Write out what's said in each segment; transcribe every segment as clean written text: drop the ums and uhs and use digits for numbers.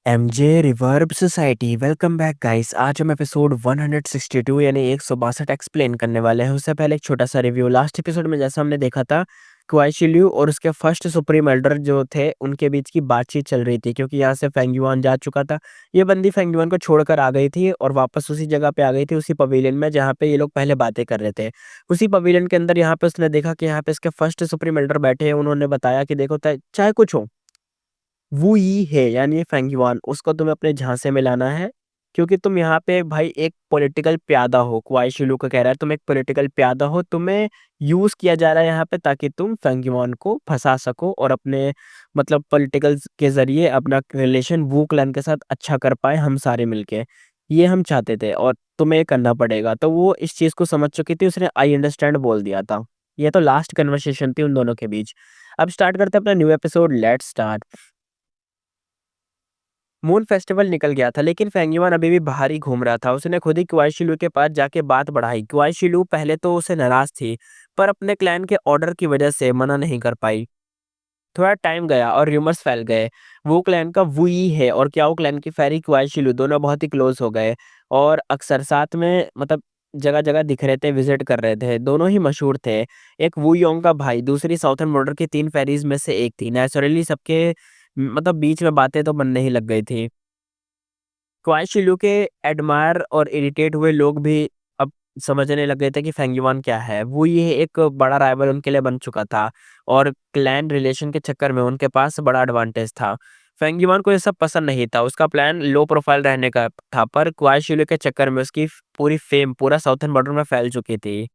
MJ reverb society welcome back guys. आज हम episode 162 यानी 162 एक्सप्लेन करने वाले हैं। उससे पहले एक छोटा सा रिव्यू। लास्ट एपिसोड में जैसा हमने देखा था, क्वाइशिल्यू और उसके फर्स्ट सुप्रीम एल्डर जो थे उनके बीच की बातचीत चल रही थी, क्योंकि यहाँ से फेंगयुआन जा चुका था। ये बंदी फेंगयुआन को छोड़कर आ गई थी और वापस उसी जगह पे आ गई थी, उसी पवेलियन में जहाँ पे ये लोग पहले बातें कर रहे थे। उसी पवेलियन के अंदर यहाँ पे उसने देखा कि यहाँ पे इसके फर्स्ट सुप्रीम एल्डर बैठे हैं। उन्होंने बताया कि देखो चाहे कुछ हो, वो ही है यानी फेंगयुआन, उसको तुम्हें अपने झांसे में लाना है, क्योंकि तुम यहाँ पे भाई एक पॉलिटिकल प्यादा हो। क्वाइशिलू को कह रहा है तुम एक पॉलिटिकल प्यादा हो, तुम्हें यूज किया जा रहा है यहाँ पे ताकि तुम फेंगयुआन को फंसा सको और अपने मतलब पॉलिटिकल के जरिए अपना रिलेशन वू क्लैन के साथ अच्छा कर पाए हम सारे मिलके। ये हम चाहते थे और तुम्हें ये करना पड़ेगा। तो वो इस चीज को समझ चुकी थी, उसने आई अंडरस्टैंड बोल दिया था। ये तो लास्ट कन्वर्सेशन थी उन दोनों के बीच। अब स्टार्ट करते हैं अपना new episode, let's start. Moon festival निकल गया था, लेकिन फेंगयुआन अभी भी बाहर ही घूम रहा था। उसने खुद ही क्वाइशिलू के पास जाके बात बढ़ाई। क्वाइशिलू पहले तो उसे नाराज थी, पर अपने क्लैन के ऑर्डर की वजह से मना नहीं कर पाई। थोड़ा टाइम गया और रूमर्स फैल गए। वो क्लैन का वुई है और क्याओ क्लैन की फेरी क्वाइशिलू दोनों बहुत ही क्लोज हो गए और अक्सर साथ में मतलब जगह जगह दिख रहे थे, विजिट कर रहे थे। दोनों ही मशहूर थे। एक वू योंग का भाई दूसरी साउथर्न बॉर्डर की 3 फेरीज में से एक थी। नेचुरली सबके मतलब बीच में बातें तो बनने ही लग गई थी। क्वाइशिल्यू के एडमायर और इरिटेट हुए लोग भी अब समझने लग गए थे कि फेंगयुआन क्या है। वो ये एक बड़ा राइवल उनके लिए बन चुका था और क्लैन रिलेशन के चक्कर में उनके पास बड़ा एडवांटेज था। फेंगयुआन को ये सब पसंद नहीं था, उसका प्लान लो प्रोफाइल रहने का था, पर क्वाइशिल्यू के चक्कर में उसकी पूरी फेम पूरा साउथर्न बॉर्डर में फैल चुकी थी।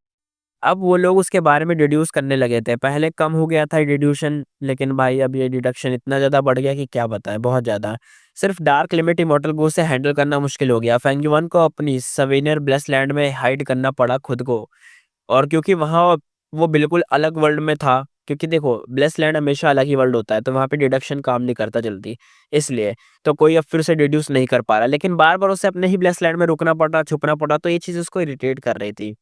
अब वो लोग उसके बारे में डिड्यूस करने लगे थे। पहले कम हो गया था डिड्यूशन, लेकिन भाई अब ये डिडक्शन इतना ज़्यादा बढ़ गया कि क्या बताएं, बहुत ज़्यादा। सिर्फ डार्क लिमिट इमॉर्टल गो से हैंडल करना मुश्किल हो गया। फेंगयुआन को अपनी सवेनियर ब्लेस लैंड में हाइड करना पड़ा खुद को, और क्योंकि वहाँ वो बिल्कुल अलग वर्ल्ड में था। क्योंकि देखो ब्लेस लैंड हमेशा अलग ही वर्ल्ड होता है, तो वहाँ पे डिडक्शन काम नहीं करता जल्दी, इसलिए तो कोई अब फिर से डिड्यूस नहीं कर पा रहा। लेकिन बार बार उसे अपने ही ब्लेस लैंड में रुकना पड़ा, छुपना पड़ा, तो ये चीज़ उसको इरिटेट कर रही थी।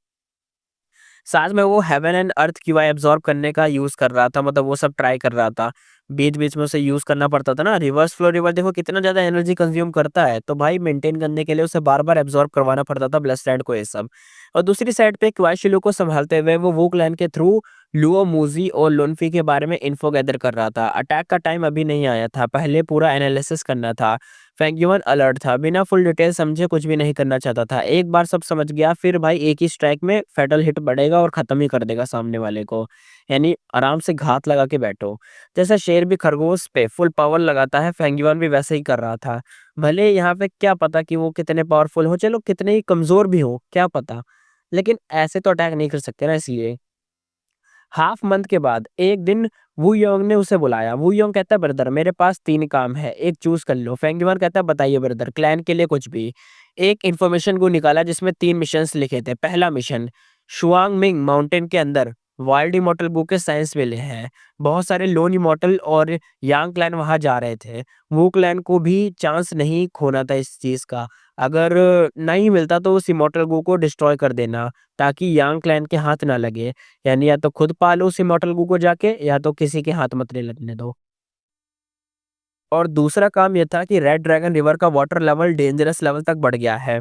साथ में वो हेवन एंड अर्थ की वाई एब्जॉर्ब करने का यूज कर रहा था, मतलब वो सब ट्राई कर रहा था। बीच बीच में उसे यूज करना पड़ता था ना। रिवर्स फ्लो रिवर देखो कितना ज्यादा एनर्जी कंज्यूम करता है, तो भाई मेंटेन करने के लिए उसे बार बार एब्जॉर्ब करवाना पड़ता था ब्लड स्टैंड को, ये सब। और दूसरी साइड पे क्वाइशिलू को संभालते हुए वो वू क्लैन के थ्रू लुओ मूजी और लोनफी के बारे में इन्फो गैदर कर रहा था। अटैक का टाइम अभी नहीं आया था, पहले पूरा एनालिसिस करना था। फेंगयुआन अलर्ट था, बिना फुल डिटेल समझे कुछ भी नहीं करना चाहता था। एक बार सब समझ गया फिर भाई एक ही स्ट्राइक में फेटल हिट बढ़ेगा और खत्म ही कर देगा सामने वाले को। यानी आराम से घात लगा के बैठो। जैसा शेर भी खरगोश पे फुल पावर लगाता है, फेंगयुआन भी वैसे ही कर रहा था। भले यहाँ पे क्या पता कि वो कितने पावरफुल हो, चलो कितने ही कमजोर भी हो क्या पता, लेकिन ऐसे तो अटैक नहीं कर सकते ना, इसलिए। हाफ मंथ के बाद एक दिन वू योंग ने उसे बुलाया। वू योंग कहता है ब्रदर मेरे पास 3 काम है, एक चूज कर लो। फेंगयुआन कहता है बताइए ब्रदर, क्लैन के लिए कुछ भी। एक इन्फॉर्मेशन को निकाला जिसमें 3 मिशंस लिखे थे। पहला मिशन, शुआंग मिंग माउंटेन के अंदर वाइल्ड इमॉर्टल बुक के साइंस मिले हैं। बहुत सारे लोन इमॉर्टल और यांग क्लैन वहां जा रहे थे। वो क्लैन को भी चांस नहीं खोना था इस चीज का। अगर नहीं मिलता तो उस इमॉर्टल गो को डिस्ट्रॉय कर देना, ताकि यांग क्लैन के हाथ ना लगे। यानी या तो खुद पालो उस इमॉर्टल गू को जाके, या तो किसी के हाथ मत लगने दो। और दूसरा काम यह था कि रेड ड्रैगन रिवर का वाटर लेवल डेंजरस लेवल तक बढ़ गया है।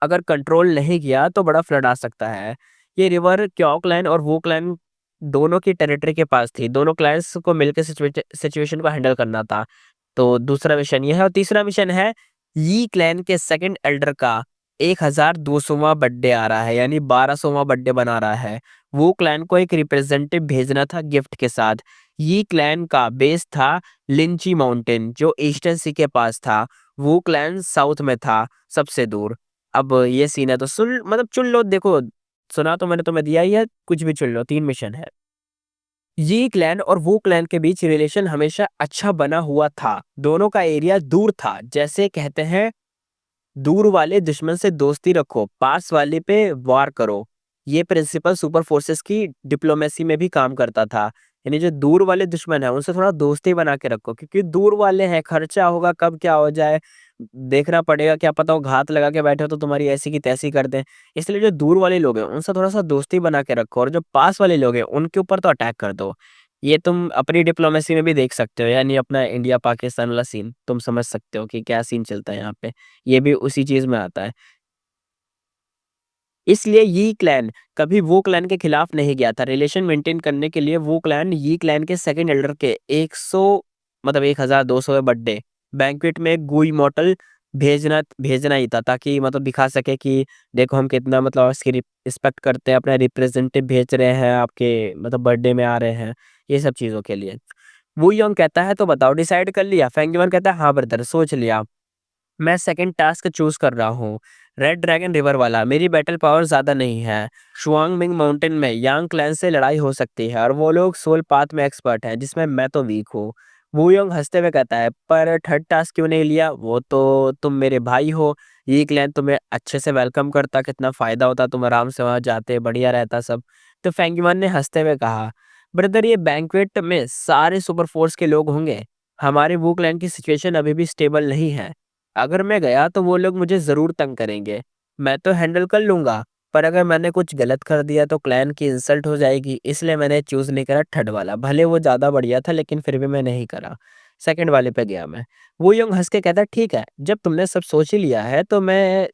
अगर कंट्रोल नहीं किया तो बड़ा फ्लड आ सकता है। ये रिवर क्यों क्लैन और वो क्लैन दोनों की टेरिटरी के पास थी। दोनों क्लैंस को मिलकर सिचुएशन को हैंडल करना था। तो दूसरा मिशन ये है। और तीसरा मिशन है, यी क्लैन के सेकंड एल्डर का 1200वां बर्थडे आ रहा है, यानी 1200वां बर्थडे बना रहा है। वो क्लैन को एक रिप्रेजेंटेटिव भेजना था गिफ्ट के साथ। यी क्लैन का बेस था लिंची माउंटेन, जो ईस्टर्न सी के पास था। वो क्लैन साउथ में था, सबसे दूर। अब ये सीन है तो सुन मतलब चुन लो। देखो सुना तो मैंने तुम्हें दिया ही है, कुछ भी चुन लो, 3 मिशन है। ये क्लैन और वो क्लैन के बीच रिलेशन हमेशा अच्छा बना हुआ था। दोनों का एरिया दूर था, जैसे कहते हैं दूर वाले दुश्मन से दोस्ती रखो, पास वाले पे वार करो। ये प्रिंसिपल सुपर फोर्सेस की डिप्लोमेसी में भी काम करता था। यानी जो दूर वाले दुश्मन है उनसे थोड़ा दोस्ती बना के रखो, क्योंकि दूर वाले हैं, खर्चा होगा कब क्या हो जाए देखना पड़ेगा। क्या पता वो घात लगा के बैठे हो तो तुम्हारी ऐसी की तैसी कर दें। इसलिए जो दूर वाले लोग हैं उनसे थोड़ा सा दोस्ती बना के रखो, और जो पास वाले लोग हैं उनके ऊपर तो अटैक कर दो। ये तुम अपनी डिप्लोमेसी में भी देख सकते हो, यानी अपना इंडिया पाकिस्तान वाला सीन तुम समझ सकते हो कि क्या सीन चलता है यहाँ पे। ये भी उसी चीज़ में आता है। इसलिए यी क्लैन कभी वो क्लैन के खिलाफ नहीं गया था। रिलेशन मेंटेन करने के लिए वो क्लैन यी क्लैन के सेकंड एल्डर के 100 मतलब 1200वें बर्थडे बैंक्वेट में गुई मॉडल भेजना भेजना ही था, ताकि मतलब दिखा सके कि देखो हम कितना मतलब उसकी रिस्पेक्ट करते हैं, अपना रिप्रेजेंटेटिव भेज रहे हैं आपके मतलब बर्थडे में आ रहे हैं, ये सब चीज़ों के लिए। वो योंग कहता है तो बताओ डिसाइड कर लिया? फेंगयुआन कहता है हाँ ब्रदर सोच लिया। मैं सेकंड टास्क चूज कर रहा हूँ, रेड ड्रैगन रिवर वाला। मेरी बैटल पावर ज़्यादा नहीं है। शुआंगमिंग माउंटेन में यांग क्लैन से लड़ाई हो सकती है और वो लोग सोल पाथ में एक्सपर्ट हैं, जिसमें मैं तो वीक हूँ। वू योंग हंसते हुए कहता है पर थर्ड टास्क क्यों नहीं लिया? वो तो तुम मेरे भाई हो, ये क्लैन तुम्हें अच्छे से वेलकम करता, कितना फ़ायदा होता, तुम आराम से वहाँ जाते, बढ़िया रहता सब। तो फेंगयुआन ने हंसते हुए कहा ब्रदर ये बैंक्वेट में सारे सुपर फोर्स के लोग होंगे, हमारे वो क्लैन की सिचुएशन अभी भी स्टेबल नहीं है। अगर मैं गया तो वो लोग मुझे ज़रूर तंग करेंगे। मैं तो हैंडल कर लूँगा, पर अगर मैंने कुछ गलत कर दिया तो क्लैन की इंसल्ट हो जाएगी, इसलिए मैंने चूज़ नहीं करा थर्ड वाला। भले वो ज़्यादा बढ़िया था लेकिन फिर भी मैं नहीं करा, सेकंड वाले पे गया मैं। वो यूँ हँस के कहता है ठीक है, जब तुमने सब सोच ही लिया है तो मैं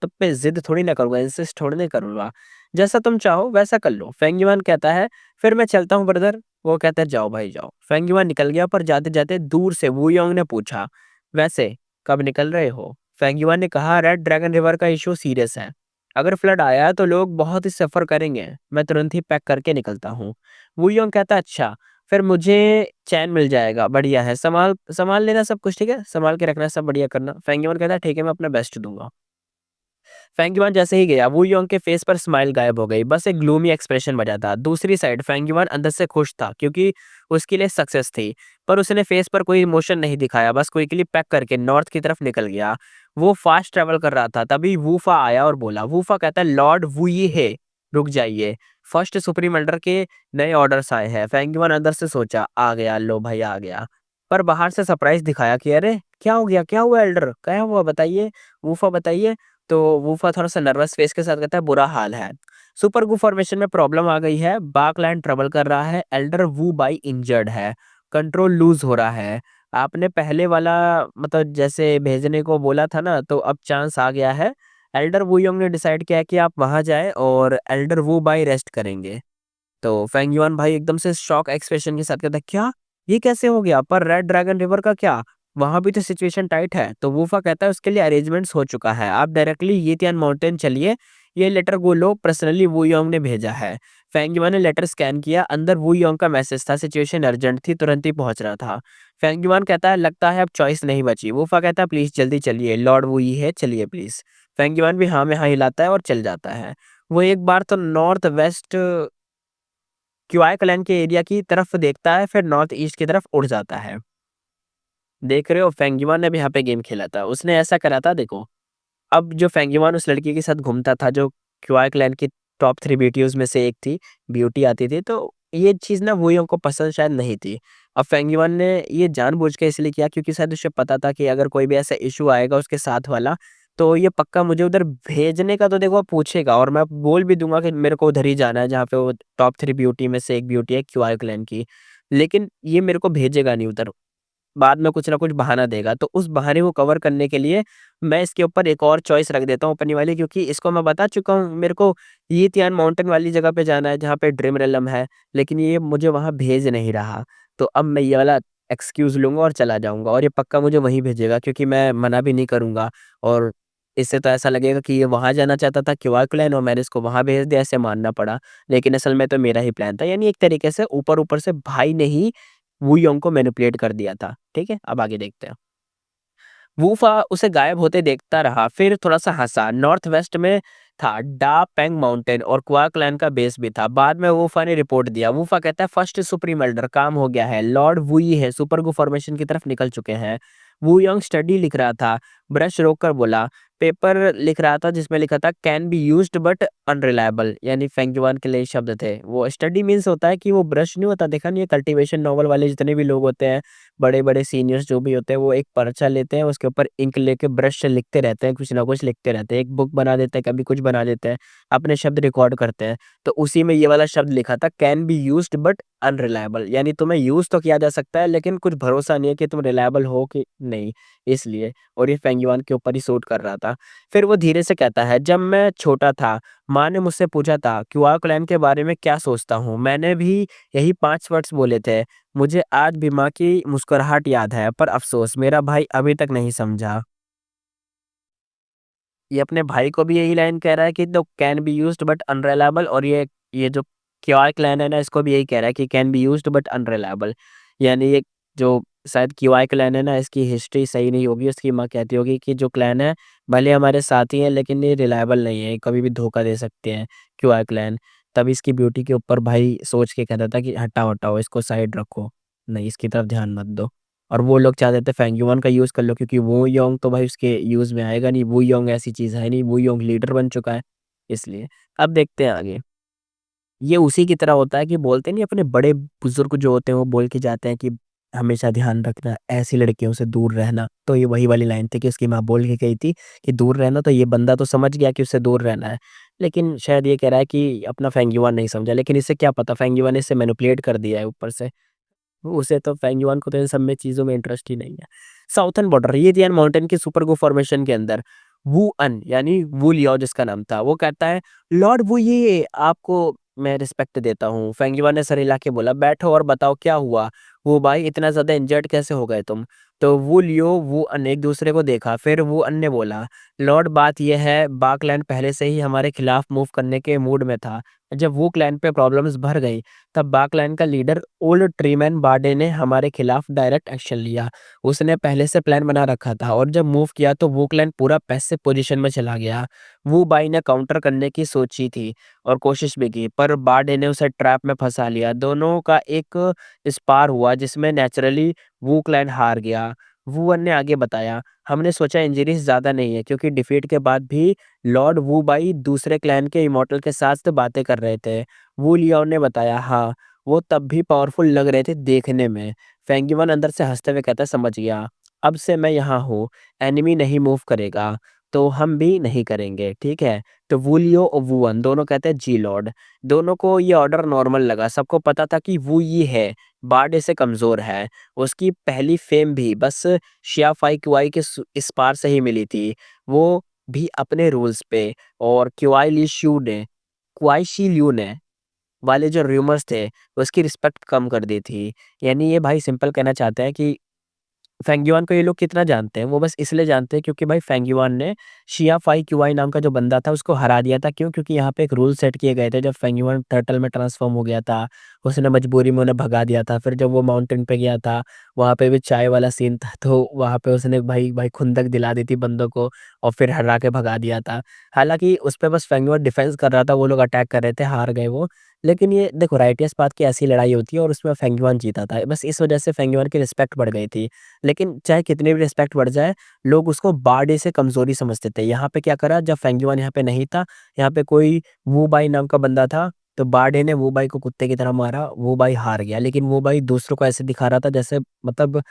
तुम पे ज़िद थोड़ी ना करूँगा, इंसिस्ट थोड़ी ना करूँगा। जैसा तुम चाहो वैसा कर लो। फेंगयुआन कहता है फिर मैं चलता हूँ ब्रदर। वो कहता है जाओ भाई जाओ। फेंगयुआन निकल गया, पर जाते-जाते दूर से वू योंग ने पूछा वैसे कब निकल रहे हो? फेंगयुआन ने कहा रेड ड्रैगन रिवर का इश्यू सीरियस है। अगर फ्लड आया तो लोग बहुत ही सफ़र करेंगे। मैं तुरंत ही पैक करके निकलता हूँ। वू योंग कहता है अच्छा, फिर मुझे चैन मिल जाएगा, बढ़िया है। संभाल संभाल लेना सब कुछ ठीक है? संभाल के रखना सब बढ़िया करना। फेंगयुआन कहता है ठीक है मैं अपना बेस्ट दूँगा। फेंगयुआन जैसे ही गया, वू योंग के फेस पर स्माइल गायब हो गई, बस एक ग्लूमी एक्सप्रेशन बचा था। दूसरी साइड फेंगयुआन अंदर से खुश था क्योंकि उसके लिए सक्सेस थी, पर उसने फेस पर कोई इमोशन नहीं दिखाया, बस क्विकली पैक करके नॉर्थ की तरफ निकल गया। वो फास्ट ट्रैवल कर रहा था, तभी वूफा आया और बोला। वूफा कहता है लॉर्ड वुई हे, रुक जाइए, फर्स्ट सुप्रीम एल्डर के नए ऑर्डर्स आए हैं। फेंगयुआन अंदर से सोचा आ गया, लो भाई आ गया, पर बाहर से सरप्राइज दिखाया कि अरे क्या हो गया, क्या हुआ एल्डर, क्या हुआ बताइए, वूफा बताइए। तो वूफा थोड़ा-सा नर्वस फेस के साथ कहता है बुरा हाल है। सुपर गू फॉर्मेशन में प्रॉब्लम आ गई है, बाकलैंड ट्रबल कर रहा है, एल्डर वू बाई इंजर्ड है, कंट्रोल लूज़ हो रहा है। आपने पहले वाला मतलब जैसे भेजने को बोला था ना, तो अब चांस आ गया है। एल्डर वू योंग ने डिसाइड किया है कि आप वहाँ जाएँ और एल्डर वू बाई रेस्ट करेंगे। तो फेंग युआन भाई एकदम से शॉक एक्सप्रेशन के साथ कहता है क्या? ये कैसे हो गया? पर रेड ड्रैगन रिवर का क्या? वहाँ भी तो सिचुएशन टाइट है। तो वूफा कहता है उसके लिए अरेंजमेंट्स हो चुका है। आप डायरेक्टली यितियान माउंटेन चलिए। ये लेटर गोलो पर्सनली वू योंग ने भेजा है। फेंग युआन ने लेटर स्कैन किया। अंदर वू योंग का मैसेज था, सिचुएशन अर्जेंट थी, तुरंत ही पहुंच रहा था। फेंग युआन कहता है लगता है अब चॉइस नहीं बची। वूफा कहता है प्लीज जल्दी चलिए, लॉर्ड वू ही है, चलिए प्लीज। फेंग युआन भी हाँ में हाँ हिलाता है और चल जाता है। वो एक बार तो नॉर्थ वेस्ट क्यूआई क्लैन के एरिया की तरफ देखता है, फिर नॉर्थ ईस्ट की तरफ उड़ जाता है। देख रहे हो फेंगयुआन ने भी यहाँ पे गेम खेला था। उसने ऐसा करा था देखो, अब जो फेंगयुआन उस लड़की के साथ घूमता था जो क्यूआई क्लैन की टॉप 3 ब्यूटीज़ में से एक थी, ब्यूटी आती थी, तो ये चीज़ ना वूयों को पसंद शायद नहीं थी। अब फेंगयुआन ने ये जानबूझ के इसलिए किया क्योंकि शायद उसे पता था कि अगर कोई भी ऐसा इश्यू आएगा उसके साथ वाला, तो ये पक्का मुझे उधर भेजने का तो देखो वो पूछेगा और मैं बोल भी दूँगा कि मेरे को उधर ही जाना है जहाँ पे वो टॉप 3 ब्यूटी में से एक ब्यूटी है क्यूआई क्लैन की। लेकिन ये मेरे को भेजेगा नहीं उधर। बाद में कुछ ना कुछ बहाना देगा, तो उस बहाने को कवर करने के लिए मैं इसके ऊपर एक और चॉइस रख देता हूँ अपनी वाली, क्योंकि इसको मैं बता चुका हूँ मेरे को यितियान माउंटेन वाली जगह पे जाना है जहाँ पे ड्रीम रेलम है, लेकिन ये मुझे वहाँ भेज नहीं रहा। तो अब मैं ये वाला एक्सक्यूज़ लूँगा और चला जाऊँगा और ये पक्का मुझे वहीं भेजेगा क्योंकि मैं मना भी नहीं करूँगा और इससे तो ऐसा लगेगा कि ये वहाँ जाना चाहता था क्यूआर क्लैन और मैंने इसको वहाँ भेज दिया, ऐसे मानना पड़ा। लेकिन असल में तो मेरा ही प्लान था, यानी एक तरीके से ऊपर-ऊपर से भाई ने ही वू योंग को मैनिपुलेट कर दिया था। ठीक है? अब आगे देखते हैं। वूफा उसे गायब होते देखता रहा, फिर थोड़ा-सा हँसा। नॉर्थ वेस्ट में था डा पेंग माउंटेन और क्वा क्लैन का बेस भी था। बाद में वूफा ने रिपोर्ट दिया। वूफा कहता है फर्स्ट सुप्रीम एल्डर काम हो गया है। लॉर्ड वुई है सुपर गु फॉर्मेशन की तरफ निकल चुके हैं। वू यंग स्टडी लिख रहा था। ब्रश रोककर बोला, पेपर लिख रहा था जिसमें लिखा था can be used but unreliable, यानी फेंगजुआन के लिए शब्द थे। वो स्टडी मीन्स होता है कि वो ब्रश नहीं होता, देखा नहीं है कल्टीवेशन नॉवल वाले जितने भी लोग होते हैं, बड़े-बड़े सीनियर्स जो भी होते हैं, वो एक पर्चा लेते हैं, उसके ऊपर इंक लेके ब्रश से लिखते रहते हैं, कुछ ना कुछ लिखते रहते हैं। एक बुक बना देते हैं, कभी कुछ बना देते हैं। अपने शब्द रिकॉर्ड करते हैं, तो उसी में ये वाला शब्द लिखा था, can be used but unreliable, यानी तुम्हें यूज़ तो किया जा सकता है लेकिन कुछ भरोसा नहीं है कि तुम रिलायबल हो कि नहीं, इसलिए। और ये फेंग युआन के ऊपर ही सूट कर रहा था। फिर वो धीरे से कहता है, जब मैं छोटा था, माँ ने मुझसे पूछा था क्यूआर क्लैन के बारे में क्या सोचता हूँ। मैंने भी यही 5 वर्ड्स बोले थे। मुझे आज भी माँ की मुस्कुराहट याद है, पर अफ़सोस मेरा भाई अभी तक नहीं समझा। ये अपने भाई को भी यही लाइन कह रहा है कि the can be used but unreliable, और ये जो क्यूआर क्लैन है ना, इसको भी यही कह रहा है कि can be used but unreliable. यानी ये जो शायद क्यूआर क्लैन है ना, इसकी हिस्ट्री सही नहीं होगी। उसकी माँ कहती होगी कि जो क्लैन है, भले हमारे साथी हैं लेकिन ये रिलायबल नहीं है, कभी भी धोखा दे सकते हैं क्यूआर क्लैन। तभी इसकी ब्यूटी के ऊपर भाई सोच के कहता था कि हटाओ, हटाओ इसको साइड रखो, नहीं इसकी तरफ ध्यान मत दो। और वो लोग चाहते थे फेंग युआन का यूज़ कर लो, क्योंकि वो योंग तो भाई उसके यूज़ में आएगा नहीं, वो योंग ऐसी चीज़ है नहीं, वो योंग लीडर बन चुका है, इसलिए। अब देखते हैं आगे। ये उसी की तरह होता है कि बोलते नहीं, अपने बड़े बुजुर्ग जो होते हैं वो बोल के जाते हैं कि हमेशा ध्यान रखना, ऐसी लड़कियों से दूर रहना। तो ये वही वाली लाइन थी कि उसकी माँ बोल के गई थी कि दूर रहना, तो ये बंदा तो समझ गया कि उससे दूर रहना है। लेकिन शायद ये कह रहा है कि अपना फेंग युआन नहीं समझा, लेकिन इसे क्या पता, फेंग युआन ने इसे मैनिपुलेट कर दिया है ऊपर से। उसे तो फेंग युआन को तो इन सब में चीज़ों में इंटरेस्ट ही नहीं है। साउथर्न बॉर्डर, ये जियान माउंटेन के सुपर गो फॉर्मेशन के अंदर वू अन यानी वू लियाओ जिसका नाम था, वो कहता है, लॉर्ड वू ये आपको मैं रिस्पेक्ट देता हूँ। फेंग युआन ने सर हिला के बोला, बैठो और बताओ क्या हुआ? वो भाई इतना ज़्यादा इंजर्ड कैसे हो गए तुम? तो वू लियो, वू अन एक दूसरे को देखा, फिर वू अन ने बोला, लॉर्ड बात ये है, बाकलैंड पहले से ही हमारे खिलाफ मूव करने के मूड में था। जब वो क्लैन पे प्रॉब्लम्स भर गई, तब बाकलैंड का लीडर ओल्ड ट्रीमैन बार्डे ने हमारे खिलाफ डायरेक्ट एक्शन लिया। उसने पहले से प्लान बना रखा था और जब मूव किया तो वो क्लैन पूरा पैसिव पोजीशन में चला गया। वो बाई ने काउंटर करने की सोची थी और कोशिश भी की, पर बार्डे ने उसे ट्रैप में फंसा लिया। दोनों का एक स्पार हुआ जिसमें नेचुरली वो क्लैन हार गया। वुवन ने आगे बताया, हमने सोचा इंजरीज ज़्यादा नहीं है, क्योंकि डिफीट के बाद भी लॉर्ड वू बाई दूसरे क्लैन के इमॉर्टल के साथ तो बातें कर रहे थे। वू लियाओ ने बताया, हाँ, वो तब भी पावरफुल लग रहे थे देखने में। फेंगिवन अंदर से हँसते हुए कहता है, समझ गया। अब से मैं यहाँ हूँ, एनिमी नहीं मूव करेगा, तो हम भी नहीं करेंगे, ठीक है? तो वू लियो और वुवन दोनों कहते हैं, जी लॉर्ड। दोनों को ये ऑर्डर नॉर्मल लगा, सबको पता था कि वू ये है, बार्डे से कमज़ोर है। उसकी पहली फ़ेम भी बस शिया फाई क्युआई के इस पार से ही मिली थी, वो भी अपने रूल्स पे। और क्वाई शी ल्यू ने वाले जो रूमर्स थे, उसकी रिस्पेक्ट कम कर दी थी। यानी ये भाई सिंपल कहना चाहते हैं कि फेंगियुआन को ये लोग कितना जानते हैं, वो बस इसलिए जानते हैं क्योंकि भाई फेंगियुआन ने शिया फाई क्युआई नाम का जो बंदा था उसको हरा दिया था। क्यों? क्योंकि यहाँ पे एक रूल सेट किए गए थे, जब फेंगियुआन टर्टल में ट्रांसफ़ॉर्म हो गया था, उसने मजबूरी में उन्हें भगा दिया था। फिर जब वो माउंटेन पे गया था, वहाँ पे भी चाय वाला सीन था, तो वहाँ पे उसने भाई भाई खुंदक दिला दी थी बंदों को और फिर हरा के भगा दिया था। हालाँकि उस पे बस फेंगियुआन डिफेंस कर रहा था, वो लोग अटैक कर रहे थे, हार गए वो। लेकिन ये देखो, राइटियस पाथ की ऐसी लड़ाई होती है और उसमें फेंगियुआन जीता था। बस इस वजह से फेंगियुआन की रिस्पेक्ट बढ़ गई थी। लेकिन चाहे कितनी भी रिस्पेक्ट बढ़ जाए, लोग उसको बार्डे से कमज़ोरी समझते थे। यहाँ पे क्या करा, जब फेंगियुआन यहाँ पे नहीं था, यहाँ पे कोई वू बाई नाम का बंदा था, तो बार्डे ने वू बाई को कुत्ते की तरह मारा, वू बाई हार गया। लेकिन वू बाई दूसरों को ऐसे दिखा रहा था जैसे मतलब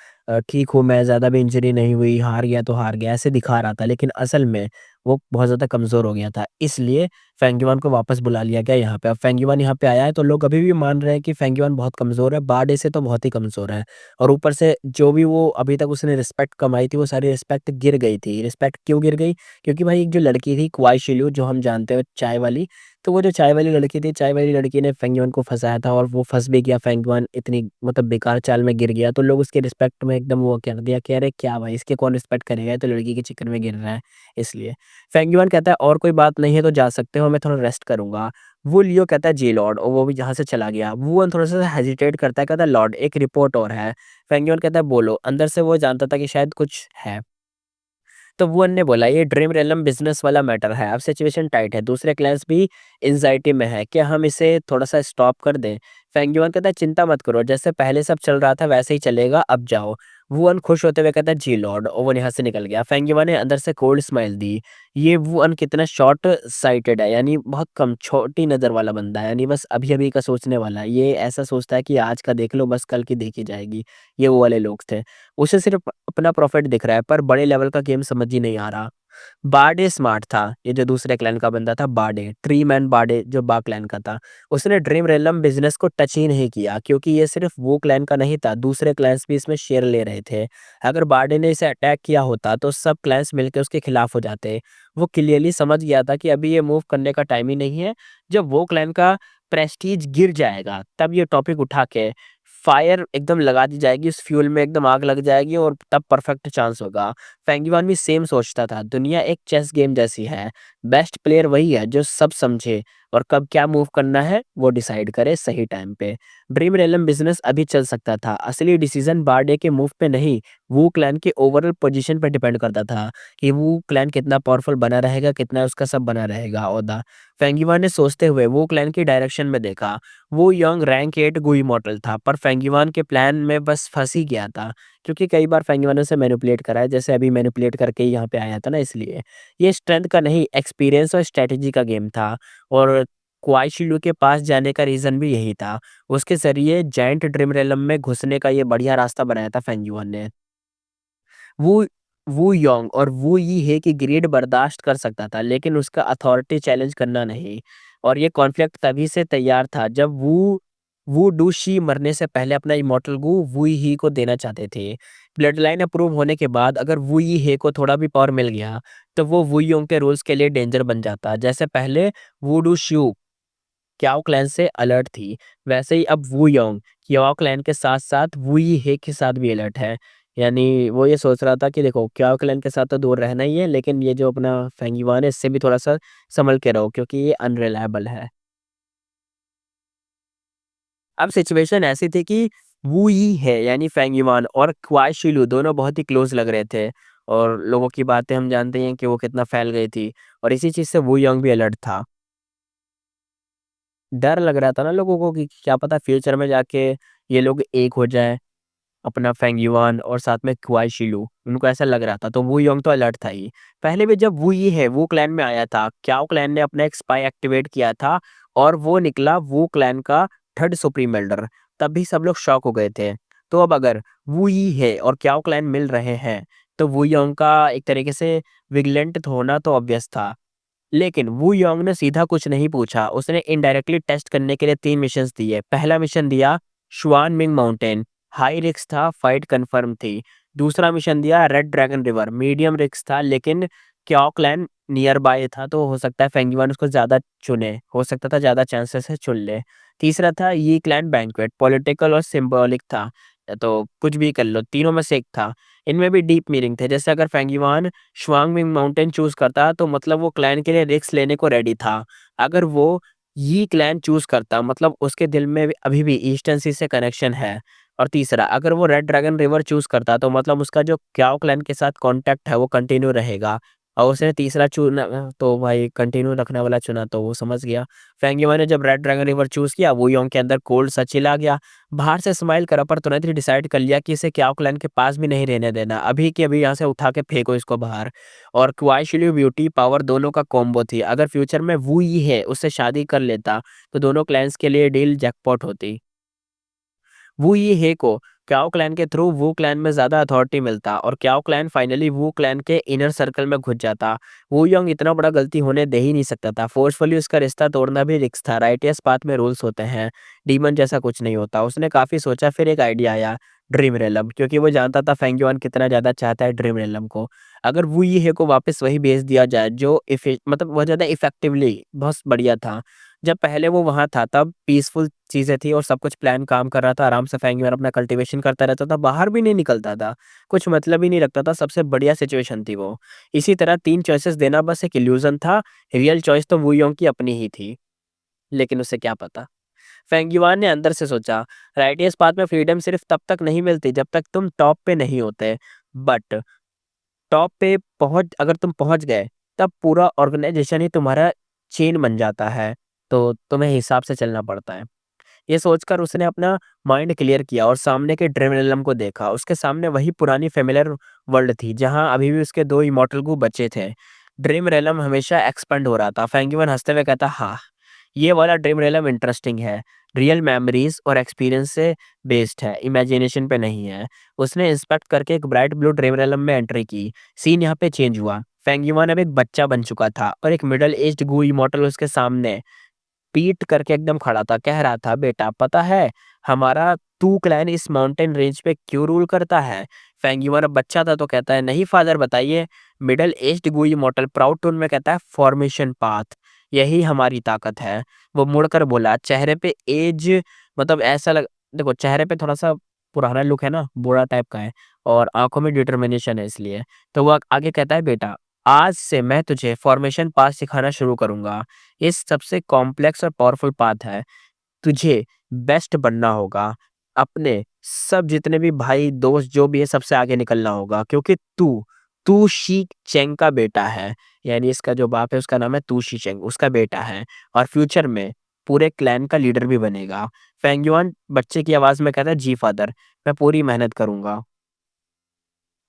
ठीक हूँ मैं, ज़्यादा भी इंजरी नहीं हुई, हार गया तो हार गया, ऐसे दिखा रहा था। लेकिन असल में वो बहुत ज़्यादा कमज़ोर हो गया था। इसलिए फेंगियुआन को वापस बुला लिया गया यहाँ पे। अब फेंगियुआन यहाँ पे आया है तो लोग अभी भी मान रहे हैं कि फेंगियुआन बहुत कमज़ोर है, बार्डे से तो बहुत ही कमज़ोर है। और ऊपर से जो भी वो अभी तक उसने रिस्पेक्ट कमाई थी, वो सारी रिस्पेक्ट गिर गई थी। रिस्पेक्ट क्यों गिर गई? क्योंकि भाई एक जो लड़की थी क्वाई शिल्यू, जो हम जानते हैं चाय वाली, तो वो जो चाय वाली लड़की थी, चाय वाली लड़की ने फेंगियुआन को फँसाया था और वो फँस भी गया। फेंगियुआन इतनी मतलब बेकार चाल में गिर गया, तो लोग उसके रिस्पेक्ट में एकदम वो कर दिया कि अरे क्या भाई, इसके कौन रिस्पेक्ट करेगा, ये तो लड़की के चक्कर में गिर रहा है, इसलिए। फेंगियुआन कहता है, और कोई बात नहीं है तो जा सकते हो, मैं थोड़ा रेस्ट करूँगा। वो लियो कहता है, जी लॉर्ड, और वो भी जहाँ से चला गया। वुवन थोड़ा-सा हेजिटेट करता है, कहता है, लॉर्ड एक रिपोर्ट और है। फेंगियुआन कहता है, बोलो। अंदर से वो जानता था कि शायद कुछ है। तो वुअन ने बोला, ये ड्रीम रेलम बिज़नेस वाला मैटर है, अब सिचुएशन टाइट है, दूसरे क्लाइंट्स भी एंग्ज़ायटी में है, क्या हम इसे थोड़ा-सा स्टॉप कर दें? फेंगियुआन कहता है, चिंता मत करो, जैसे पहले सब चल रहा था वैसे ही चलेगा, अब जाओ। वुअन खुश होते हुए कहता है, जी लॉर्ड, और वो यहाँ से निकल गया। फेंगियुआन ने अंदर से कोल्ड स्माइल दी। ये वुअन कितना शॉर्ट साइटेड है, यानी बहुत कम छोटी नज़र वाला बंदा है, यानी बस अभी-अभी का सोचने वाला है। ये ऐसा सोचता है कि आज का देख लो, बस कल की देखी जाएगी। ये वो वाले लोग थे। उसे सिर्फ़ अपना प्रॉफ़िट दिख रहा है, पर बड़े लेवल का गेम समझ ही नहीं आ रहा। बार्डे स्मार्ट था, ये जो दूसरे क्लैन का बंदा था बार्डे, ट्री मैन बार्डे जो बा क्लैन का था। उसने ड्रीम रेलम बिज़नेस को टच ही नहीं किया क्योंकि ये सिर्फ़ वो क्लैन का नहीं था, दूसरे क्लैन्स भी इसमें शेयर ले रहे थे। अगर बार्डे ने इसे अटैक किया होता तो सब क्लैन्स मिलके उसके खिलाफ हो जाते। वो क्लियरली समझ गया था कि अभी ये मूव करने का टाइम ही नहीं है, जब वो क्लैन का प्रेस्टीज गिर जाएगा, तब ये टॉपिक उठा के फायर एकदम लगा दी जाएगी, उस फ्यूल में एकदम आग लग जाएगी और तब परफेक्ट चांस होगा। फेंगीवान भी सेम सोचता था, दुनिया एक चेस गेम जैसी है, बेस्ट प्लेयर वही है जो सब समझे और कब क्या मूव करना है वो डिसाइड करे सही टाइम पे। ड्रीम रेलम बिजनेस अभी चल सकता था, असली डिसीजन बारडे के मूव पे नहीं, वो क्लैन के ओवरऑल पोजीशन पे डिपेंड करता था कि वो क्लैन कितना पावरफुल बना रहेगा, कितना उसका सब बना रहेगा ओहदा। फेंगीवान ने सोचते हुए वो क्लैन की डायरेक्शन में देखा। वो यंग रैंक 8 गुई मॉडल था, पर फेंगीवान के प्लान में बस फंस ही गया था। क्योंकि कई बार फेंगीवान ने उसे मैनिपुलेट करा है, जैसे अभी मैनिपुलेट करके ही यहाँ पे आया था ना इसलिए। ये स्ट्रेंथ का नहीं, एक्सपीरियंस और स्ट्रैटेजी का गेम था और क्वाई शिलू के पास जाने का रीज़न भी यही था। उसके ज़रिए जायंट ड्रीम रेलम में घुसने का ये बढ़िया रास्ता बनाया था फेंगीवान ने। वो वू योंग और वू यी हे की ग्रीड बर्दाश्त कर सकता था, लेकिन उसका अथॉरिटी चैलेंज करना नहीं। और ये कॉन्फ्लिक्ट तभी से तैयार था जब वू वू डू शी मरने से पहले अपना इमॉर्टल गू वू ही को देना चाहते थे। ब्लड लाइन अप्रूव होने के बाद अगर वू यी हे को थोड़ा भी पावर मिल गया, तो वो वू योंग के रूल्स के लिए डेंजर बन जाता। जैसे पहले वू डू श्यू क्याओ क्लैन से अलर्ट थी, वैसे ही अब वू योंग क्याओ क्लैन के साथ-साथ वू यी हे के साथ भी अलर्ट है। यानी वो ये सोच रहा था कि देखो क्याओ क्लैन के साथ तो दूर रहना ही है, लेकिन ये जो अपना फेंगीवान है इससे भी थोड़ा-सा संभल के रहो क्योंकि ये अनरिलायबल है। अब सिचुएशन ऐसी थी कि वू यी है यानी फेंगीवान और क्वाई शिलू दोनों बहुत ही क्लोज़ लग रहे थे और लोगों की बातें हम जानते हैं कि वो कितना फैल गई थी और इसी चीज़ से वू योंग भी अलर्ट था। डर लग रहा था ना लोगों को कि क्या पता फ्यूचर में जाके ये लोग एक हो जाएँ, अपना फेंग युआन और साथ में क्वाई शिलू, उनको ऐसा लग रहा था, तो वू योंग तो अलर्ट था ही। पहले भी जब वू ये है, वू क्लैन में आया था, क्याओ क्लैन ने अपना एक स्पाई एक्टिवेट किया था और वो निकला वू क्लैन का थर्ड सुप्रीम एल्डर, तब भी सब लोग शॉक हो गए थे। तो अब अगर वू यी है और क्याओ क्लैन मिल रहे हैं, तो वू योंग का एक तरीके से विजिलेंट होना तो ऑब्वियस था। लेकिन वू योंग ने सीधा कुछ नहीं पूछा, उसने इनडायरेक्टली टेस्ट करने के लिए 3 मिशंस दिए। पहला मिशन दिया शुआन मिंग माउंटेन, हाई रिस्क था, फाइट कंफर्म थी। दूसरा मिशन दिया red dragon river, medium risk था लेकिन क्याओ क्लैन नियर बाय था तो हो सकता है फेंगीवान उसको ज़्यादा चुने, हो सकता था ज़्यादा चांसेस है चुन ले। तीसरा था यी क्लैन बैंक्वेट, पॉलिटिकल और सिंबॉलिक था, तो कुछ भी कर लो, तीनों में से एक था। इनमें भी डीप मीनिंग थे, जैसे अगर फेंगीवान शुआंगमिंग माउंटेन चूज़ करता तो मतलब वो क्लैन के लिए रिस्क लेने को रेडी था। अगर वो यी क्लैन चूज़ करता मतलब उसके दिल में भी अभी भी ईस्टर्न सी से कनेक्शन है। और तीसरा अगर वो रेड ड्रैगन रिवर चूज़ करता तो मतलब उसका जो क्याओ क्लैन के साथ कॉन्टैक्ट है वो कंटिन्यू रहेगा। और उसने तीसरा चुना तो भाई कंटिन्यू रखने वाला चुना तो वो समझ गया। फेंगीवान ने जब रेड ड्रैगन रिवर चूज़ किया वो योंग के अंदर कोल्ड सा चिल आ गया। बाहर से स्माइल करा पर तुरंत ही डिसाइड कर लिया कि इसे क्याओ क्लैन के पास भी नहीं रहने देना। अभी के अभी यहाँ से उठा के फेंको इसको बाहर। और क्वाई शिल्यू ब्यूटी पावर दोनों का कॉम्बो थी। अगर फ्यूचर में वू यी है उससे शादी कर लेता तो दोनों क्लैन्स के लिए डील जैकपॉट होती। वू यी हे को क्याओ क्लैन के थ्रू वू क्लैन में ज़्यादा अथॉरिटी मिलता और क्याओ क्लैन फाइनली वू क्लैन के इनर सर्कल में घुस जाता। वू योंग इतना बड़ा गलती होने दे ही नहीं सकता था। फोर्सफुली उसका रिश्ता तोड़ना भी रिस्क था। राइटियस पाथ में रूल्स होते हैं, डीमन जैसा कुछ नहीं होता। उसने काफ़ी सोचा फिर एक आइडिया आया, ड्रीम रेलम, क्योंकि वो जानता था फेंगयुआन कितना ज़्यादा चाहता है ड्रीम रेलम को। अगर वू यी हे को वापस वही भेज दिया जाए जो मतलब बहुत ज़्यादा इफेक्टिवली बहुत बढ़िया था। जब पहले वो वहाँ था तब पीसफुल चीज़ें थी और सब कुछ प्लान काम कर रहा था, आराम से फेंगयुआन अपना कल्टीवेशन करता रहता था, बाहर भी नहीं निकलता था, कुछ मतलब ही नहीं रखता था, सबसे बढ़िया सिचुएशन थी वो। इसी तरह 3 चॉइसेस देना बस एक इल्यूज़न था, रियल चॉइस तो वू योंग की अपनी ही थी, लेकिन उसे क्या पता। फेंगयुआन ने अंदर से सोचा, राइटियस पाथ में फ्रीडम सिर्फ तब तक नहीं मिलती जब तक तुम टॉप पे नहीं होते, बट टॉप पे पहुँच अगर तुम पहुँच गए, तब पूरा ऑर्गनाइज़ेशन ही तुम्हारा चेन बन जाता है, तो तुम्हें हिसाब से चलना पड़ता है। ये सोचकर उसने अपना माइंड क्लियर किया और सामने के ड्रीम रेलम को देखा। उसके सामने वही पुरानी फ़ैमिलियर वर्ल्ड थी, जहाँ अभी भी उसके 2 इमॉर्टल गू बचे थे। ड्रीम रेलम हमेशा एक्सपेंड हो रहा था। फेंगयुआन हँसते हुए कहता, "हाँ, ये वाला ड्रीम रियलम इंटरेस्टिंग है। रियल मेमोरीज़ और एक्सपीरियंस से बेस्ड है, इमेजिनेशन पे नहीं है।" उसने इंस्पेक्ट करके एक ब्राइट ब्लू ड्रीम रियलम में एंट्री की। सीन यहाँ पे चेंज हुआ। फेंग युआन अब एक बच्चा बन चुका था और एक मिडल एज्ड गू इमॉर्टल उसके सामने पीट करके एकदम खड़ा था। कह रहा था, बेटा पता है हमारा तू क्लैन इस माउंटेन रेंज पे क्यों रूल करता है? फेंग युआन अब बच्चा था तो कहता है, नहीं फादर बताइए। मिडल एज्ड गू इमॉर्टल प्राउड टोन में कहता है, फॉर्मेशन पाथ, यही हमारी ताकत है। वो मुड़कर बोला, चेहरे पे एज, मतलब ऐसा लग, देखो चेहरे पे थोड़ा सा पुराना लुक है ना, बूढ़ा टाइप का है, और आंखों में डिटर्मिनेशन है इसलिए। तो वो आगे कहता है, बेटा आज से मैं तुझे फॉर्मेशन पाथ सिखाना शुरू करूंगा। इस सबसे कॉम्प्लेक्स और पावरफुल पाथ है। तुझे बेस्ट बनना होगा। अपने सब जितने भी भाई दोस्त जो भी है सबसे आगे निकलना होगा, क्योंकि तू तू शी चेंग का बेटा है। यानी इसका जो बाप है उसका नाम है तू शी चेंग, उसका बेटा है, और फ्यूचर में पूरे क्लैन का लीडर भी बनेगा। फेंग युआन बच्चे की आवाज में कहता है, जी फादर, मैं पूरी मेहनत करूंगा।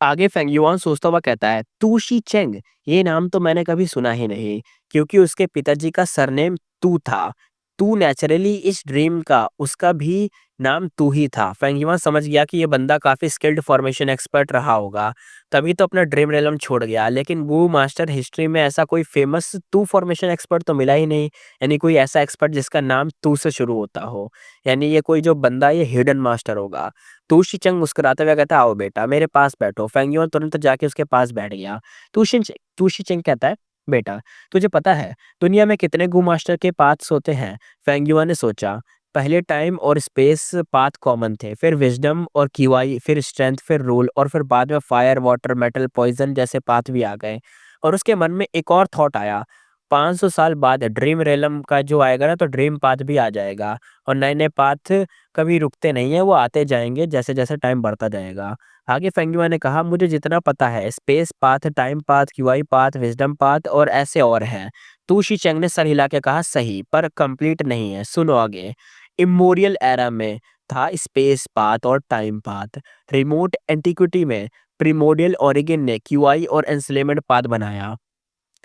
आगे फेंग युआन सोचता हुआ कहता है, तू शी चेंग, ये नाम तो मैंने कभी सुना ही नहीं, क्योंकि उसके पिताजी का सरनेम तू था। तू नेचुरली इस ड्रीम का उसका भी नाम तू ही था। फेंग युआन समझ गया कि ये बंदा काफी स्किल्ड फॉर्मेशन एक्सपर्ट रहा होगा, तभी तो अपना ड्रीम रेलम छोड़ गया। लेकिन वो मास्टर हिस्ट्री में ऐसा कोई फेमस तू फॉर्मेशन एक्सपर्ट तो मिला ही नहीं। यानी कोई ऐसा एक्सपर्ट जिसका नाम तू से शुरू होता हो। यानी ये कोई जो बंदा ये हिडन मास्टर होगा। तूशी चंग मुस्कुराते हुए कहता है, आओ बेटा मेरे पास बैठो। फेंग युआन तुरंत जाके उसके पास बैठ गया। तूशी चंग कहता है, बेटा तुझे पता है दुनिया में कितने गू मास्टर के पाथ्स होते हैं? फेंग युआन ने सोचा, पहले टाइम और स्पेस पाथ कॉमन थे, फिर विजडम और क्यूआई, फिर स्ट्रेंथ, फिर रूल, और फिर बाद में फायर, वाटर, मेटल, पॉइजन जैसे पाथ भी आ गए। और उसके मन में एक और थॉट आया, 500 साल बाद ड्रीम रेलम का जो आएगा ना, तो ड्रीम पाथ भी आ जाएगा, और नए नए पाथ कभी रुकते नहीं है, वो आते जाएंगे जैसे जैसे टाइम बढ़ता जाएगा। आगे फेंगयुआ ने कहा, मुझे जितना पता है space path, time path, QI path, wisdom path और ऐसे और हैं। तू शी चेंग ने सर हिला के कहा, सही, पर कंप्लीट नहीं है, सुनो आगे। इमोरियल एरा में था स्पेस पाथ और टाइम पाथ। रिमोट एंटिक्विटी में प्रीमोडियल ओरिजिन ने क्यूआई और एंसलेमेंट पाथ बनाया।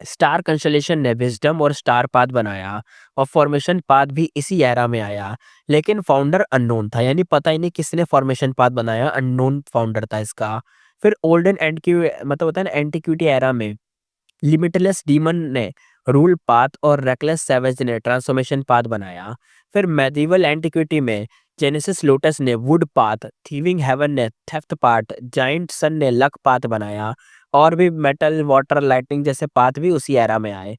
स्टार कंस्टेलेशन ने विजडम और स्टार पाथ बनाया, और फॉर्मेशन पाथ भी इसी एरा में आया। लेकिन फाउंडर अननोन था, यानी पता ही नहीं किसने फॉर्मेशन पाथ बनाया, अननोन फाउंडर था इसका। फिर ओल्डन एंड मतलब होता है ना एंटिक्विटी एरा में लिमिटलेस डीमन ने रूल पाथ, और रेकलेस सैवेज ने ट्रांसफॉर्मेशन पाथ बनाया। फिर मेडिवल एंटिक्विटी में जेनेसिस लोटस ने वुड पाथ, थीविंग हेवन ने थेफ्ट पाथ, जाइंट सन ने लक पाथ बनाया, और भी मेटल, वाटर, लाइटनिंग जैसे पाथ भी उसी एरा में आए।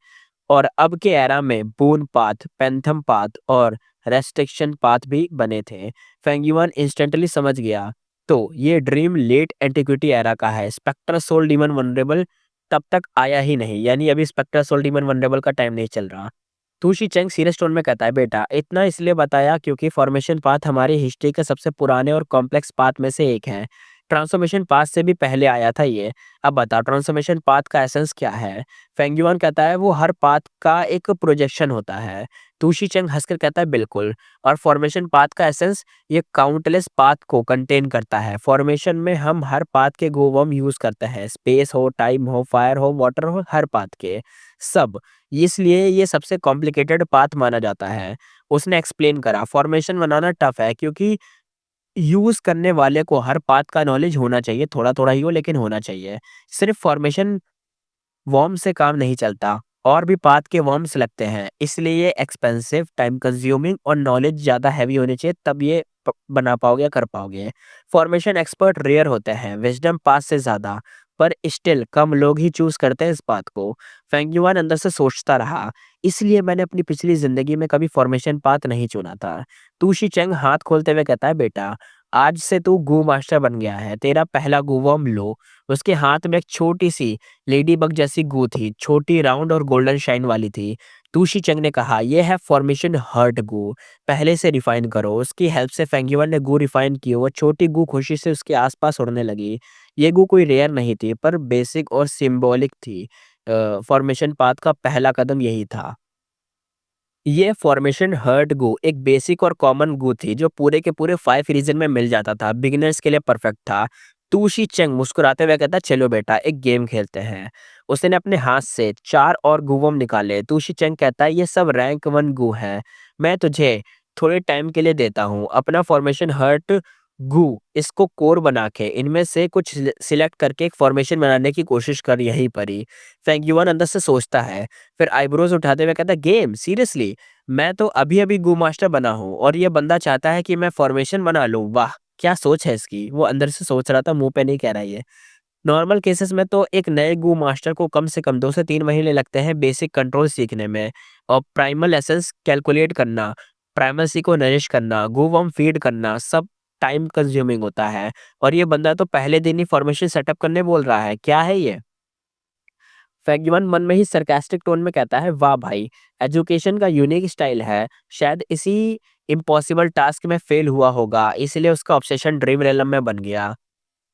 और अब के एरा में बून पाथ, पेंथम पाथ और रेस्ट्रिक्शन पाथ भी बने थे। फेंगयुआन इंस्टेंटली समझ गया, तो ये ड्रीम लेट एंटिक्विटी एरा का है। स्पेक्टर सोल डीमन वनरेबल तब तक आया ही नहीं, यानी अभी स्पेक्टर सोल डीमन वनरेबल का टाइम नहीं चल रहा। तुशी चेंग सीरियस टोन में कहता है, बेटा इतना इसलिए बताया क्योंकि फॉर्मेशन पाथ हमारी हिस्ट्री के सबसे पुराने और कॉम्प्लेक्स पाथ में से एक है। ट्रांसफॉर्मेशन पाथ से भी पहले आया था ये। अब बता ट्रांसफॉर्मेशन पाथ का एसेंस क्या है? फेंगयुआन कहता है, वो हर पाथ का एक प्रोजेक्शन होता है। तुशी चेंग हंसकर कहता है, बिल्कुल। और फॉर्मेशन पाथ का एसेंस ये काउंटलेस पाथ को कंटेन करता है। फॉर्मेशन में हम हर पाथ के गोवर्म यूज करते हैं, स्पेस हो, टाइम हो, फायर हो, वाटर हो, हर पाथ के सब। इसलिए ये सबसे कॉम्प्लिकेटेड पाथ माना जाता है। उसने एक्सप्लेन करा, फॉर्मेशन बनाना टफ है क्योंकि यूज करने वाले को हर पाथ का नॉलेज होना चाहिए, थोड़ा थोड़ा ही हो लेकिन होना चाहिए। सिर्फ फॉर्मेशन वर्म से काम नहीं चलता, और भी पाथ के वर्म्स लगते हैं, इसलिए ये एक्सपेंसिव, टाइम कंज्यूमिंग और नॉलेज ज़्यादा हैवी होनी चाहिए, तब ये बना पाओगे, कर पाओगे। फॉर्मेशन एक्सपर्ट रेयर होते हैं, विजडम पाथ से ज़्यादा, पर स्टिल कम लोग ही चूज करते हैं इस पाथ को। फेंगयुआन अंदर से सोचता रहा, इसलिए मैंने अपनी पिछली जिंदगी में कभी फॉर्मेशन पाथ नहीं चुना था। तुशी चेंग हाथ खोलते हुए कहता है, बेटा आज से तू गू मास्टर बन गया है, तेरा पहला गू वर्म लो। उसके हाथ में एक छोटी सी लेडी बग जैसी गू थी, छोटी, राउंड और गोल्डन शाइन वाली थी। तुशी चंग ने कहा, यह है फॉर्मेशन हर्ट गू, पहले से रिफाइन करो। उसकी हेल्प से फेंगयुआन ने गू रिफाइन की, वो छोटी गू खुशी से उसके आसपास उड़ने लगी। ये गू कोई रेयर नहीं थी, पर बेसिक और सिंबॉलिक थी। फॉर्मेशन पाथ का पहला कदम यही था। ये फॉर्मेशन हर्ट गू एक बेसिक और कॉमन गू थी, जो पूरे के पूरे 5 रीजन में मिल जाता था, बिगिनर्स के लिए परफेक्ट था। तुशी चंग मुस्कुराते हुए कहता, चलो बेटा एक गेम खेलते हैं। उसने अपने हाथ से 4 और गूवम निकाले। तुशी चंग कहता है, ये सब रैंक 1 गू है, मैं तुझे थोड़े टाइम के लिए देता हूँ। अपना फॉर्मेशन हर्ट गू इसको कोर बना के इनमें से कुछ सिलेक्ट करके एक फॉर्मेशन बनाने की कोशिश कर यहीं पर ही। फेंगयुआन अंदर से सोचता है, फिर आईब्रोज उठाते हुए कहता है, गेम सीरियसली, मैं तो अभी अभी गू मास्टर बना हूँ और ये बंदा चाहता है कि मैं फॉर्मेशन बना लूँ। वाह, क्या सोच है इसकी। वो अंदर से सोच रहा था, मुंह पे नहीं कह रहा ये। नॉर्मल केसेस में तो एक नए गू मास्टर को कम से कम 2 से 3 महीने लगते हैं बेसिक कंट्रोल सीखने में और प्राइमल एसेंस कैलकुलेट करना, प्राइमेसी को नरिश करना, गू वर्म फीड करना, सब टाइम कंज्यूमिंग होता है। और ये बंदा तो पहले दिन ही फॉर्मेशन सेटअप करने बोल रहा है, क्या है ये? फैग्युमन मन में ही सरकास्टिक टोन में कहता है, वाह भाई, एजुकेशन का यूनिक स्टाइल है। शायद इसी इम्पॉसिबल टास्क में फेल हुआ होगा, इसलिए उसका ऑब्सेशन ड्रीम रेलम में बन गया।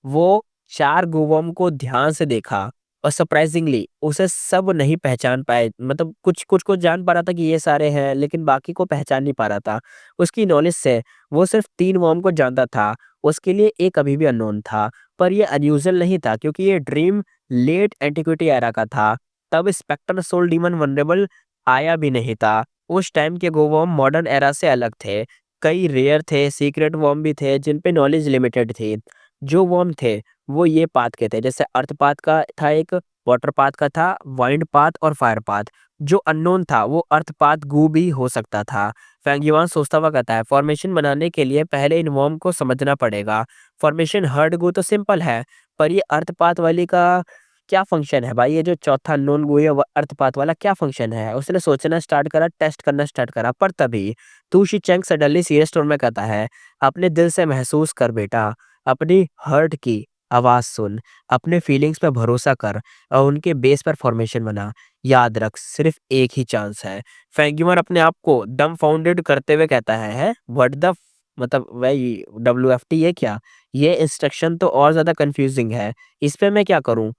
वो 4 गुवोम को ध्यान से देखा और सरप्राइजिंगली उसे सब नहीं पहचान पाए, मतलब कुछ को जान पा रहा था कि ये सारे हैं, लेकिन बाकी को पहचान नहीं पा रहा था। उसकी नॉलेज से वो सिर्फ 3 वॉर्म को जानता था, उसके लिए एक अभी भी अननोन था। पर ये अनयूजुअल नहीं था क्योंकि ये ड्रीम लेट एंटिक्विटी एरा का था। तब स्पेक्टर सोल डीमन वनरेबल आया भी नहीं था। उस टाइम के गोवॉर्म मॉडर्न एरा से अलग थे। कई रेयर थे, सीक्रेट वॉर्म भी थे जिन पे नॉलेज लिमिटेड थी। जो वर्म थे वो ये पाथ के थे, जैसे अर्थ पाथ का था एक, वाटर पाथ का था, वाइंड पाथ और फायर पाथ। जो अननोन था वो अर्थ पाथ गू भी हो सकता था। फैंगयुआन सोचता हुआ कहता है, फॉर्मेशन बनाने के लिए पहले इन वर्म को समझना पड़ेगा। फॉर्मेशन हर्ड गू तो सिंपल है, पर ये अर्थ पाथ वाली का क्या फंक्शन है भाई? ये जो चौथा अननोन गू है अर्थ पाथ वाला क्या फंक्शन है? उसने सोचना स्टार्ट करा, टेस्ट करना स्टार्ट करा, पर तभी तूशी चंग सडनली सीरियस टोन में कहता है, अपने दिल से महसूस कर बेटा, अपनी हर्ट की आवाज़ सुन, अपने फीलिंग्स पे भरोसा कर और उनके बेस पर फॉर्मेशन बना। याद रख, सिर्फ एक ही चांस है। फेंग्यूमर अपने आप को डम्बफाउंडेड करते हुए कहता है, व्हाट द मतलब वही WFT है क्या? ये इंस्ट्रक्शन तो और ज़्यादा कंफ्यूजिंग है। इस पे मैं क्या करूँ?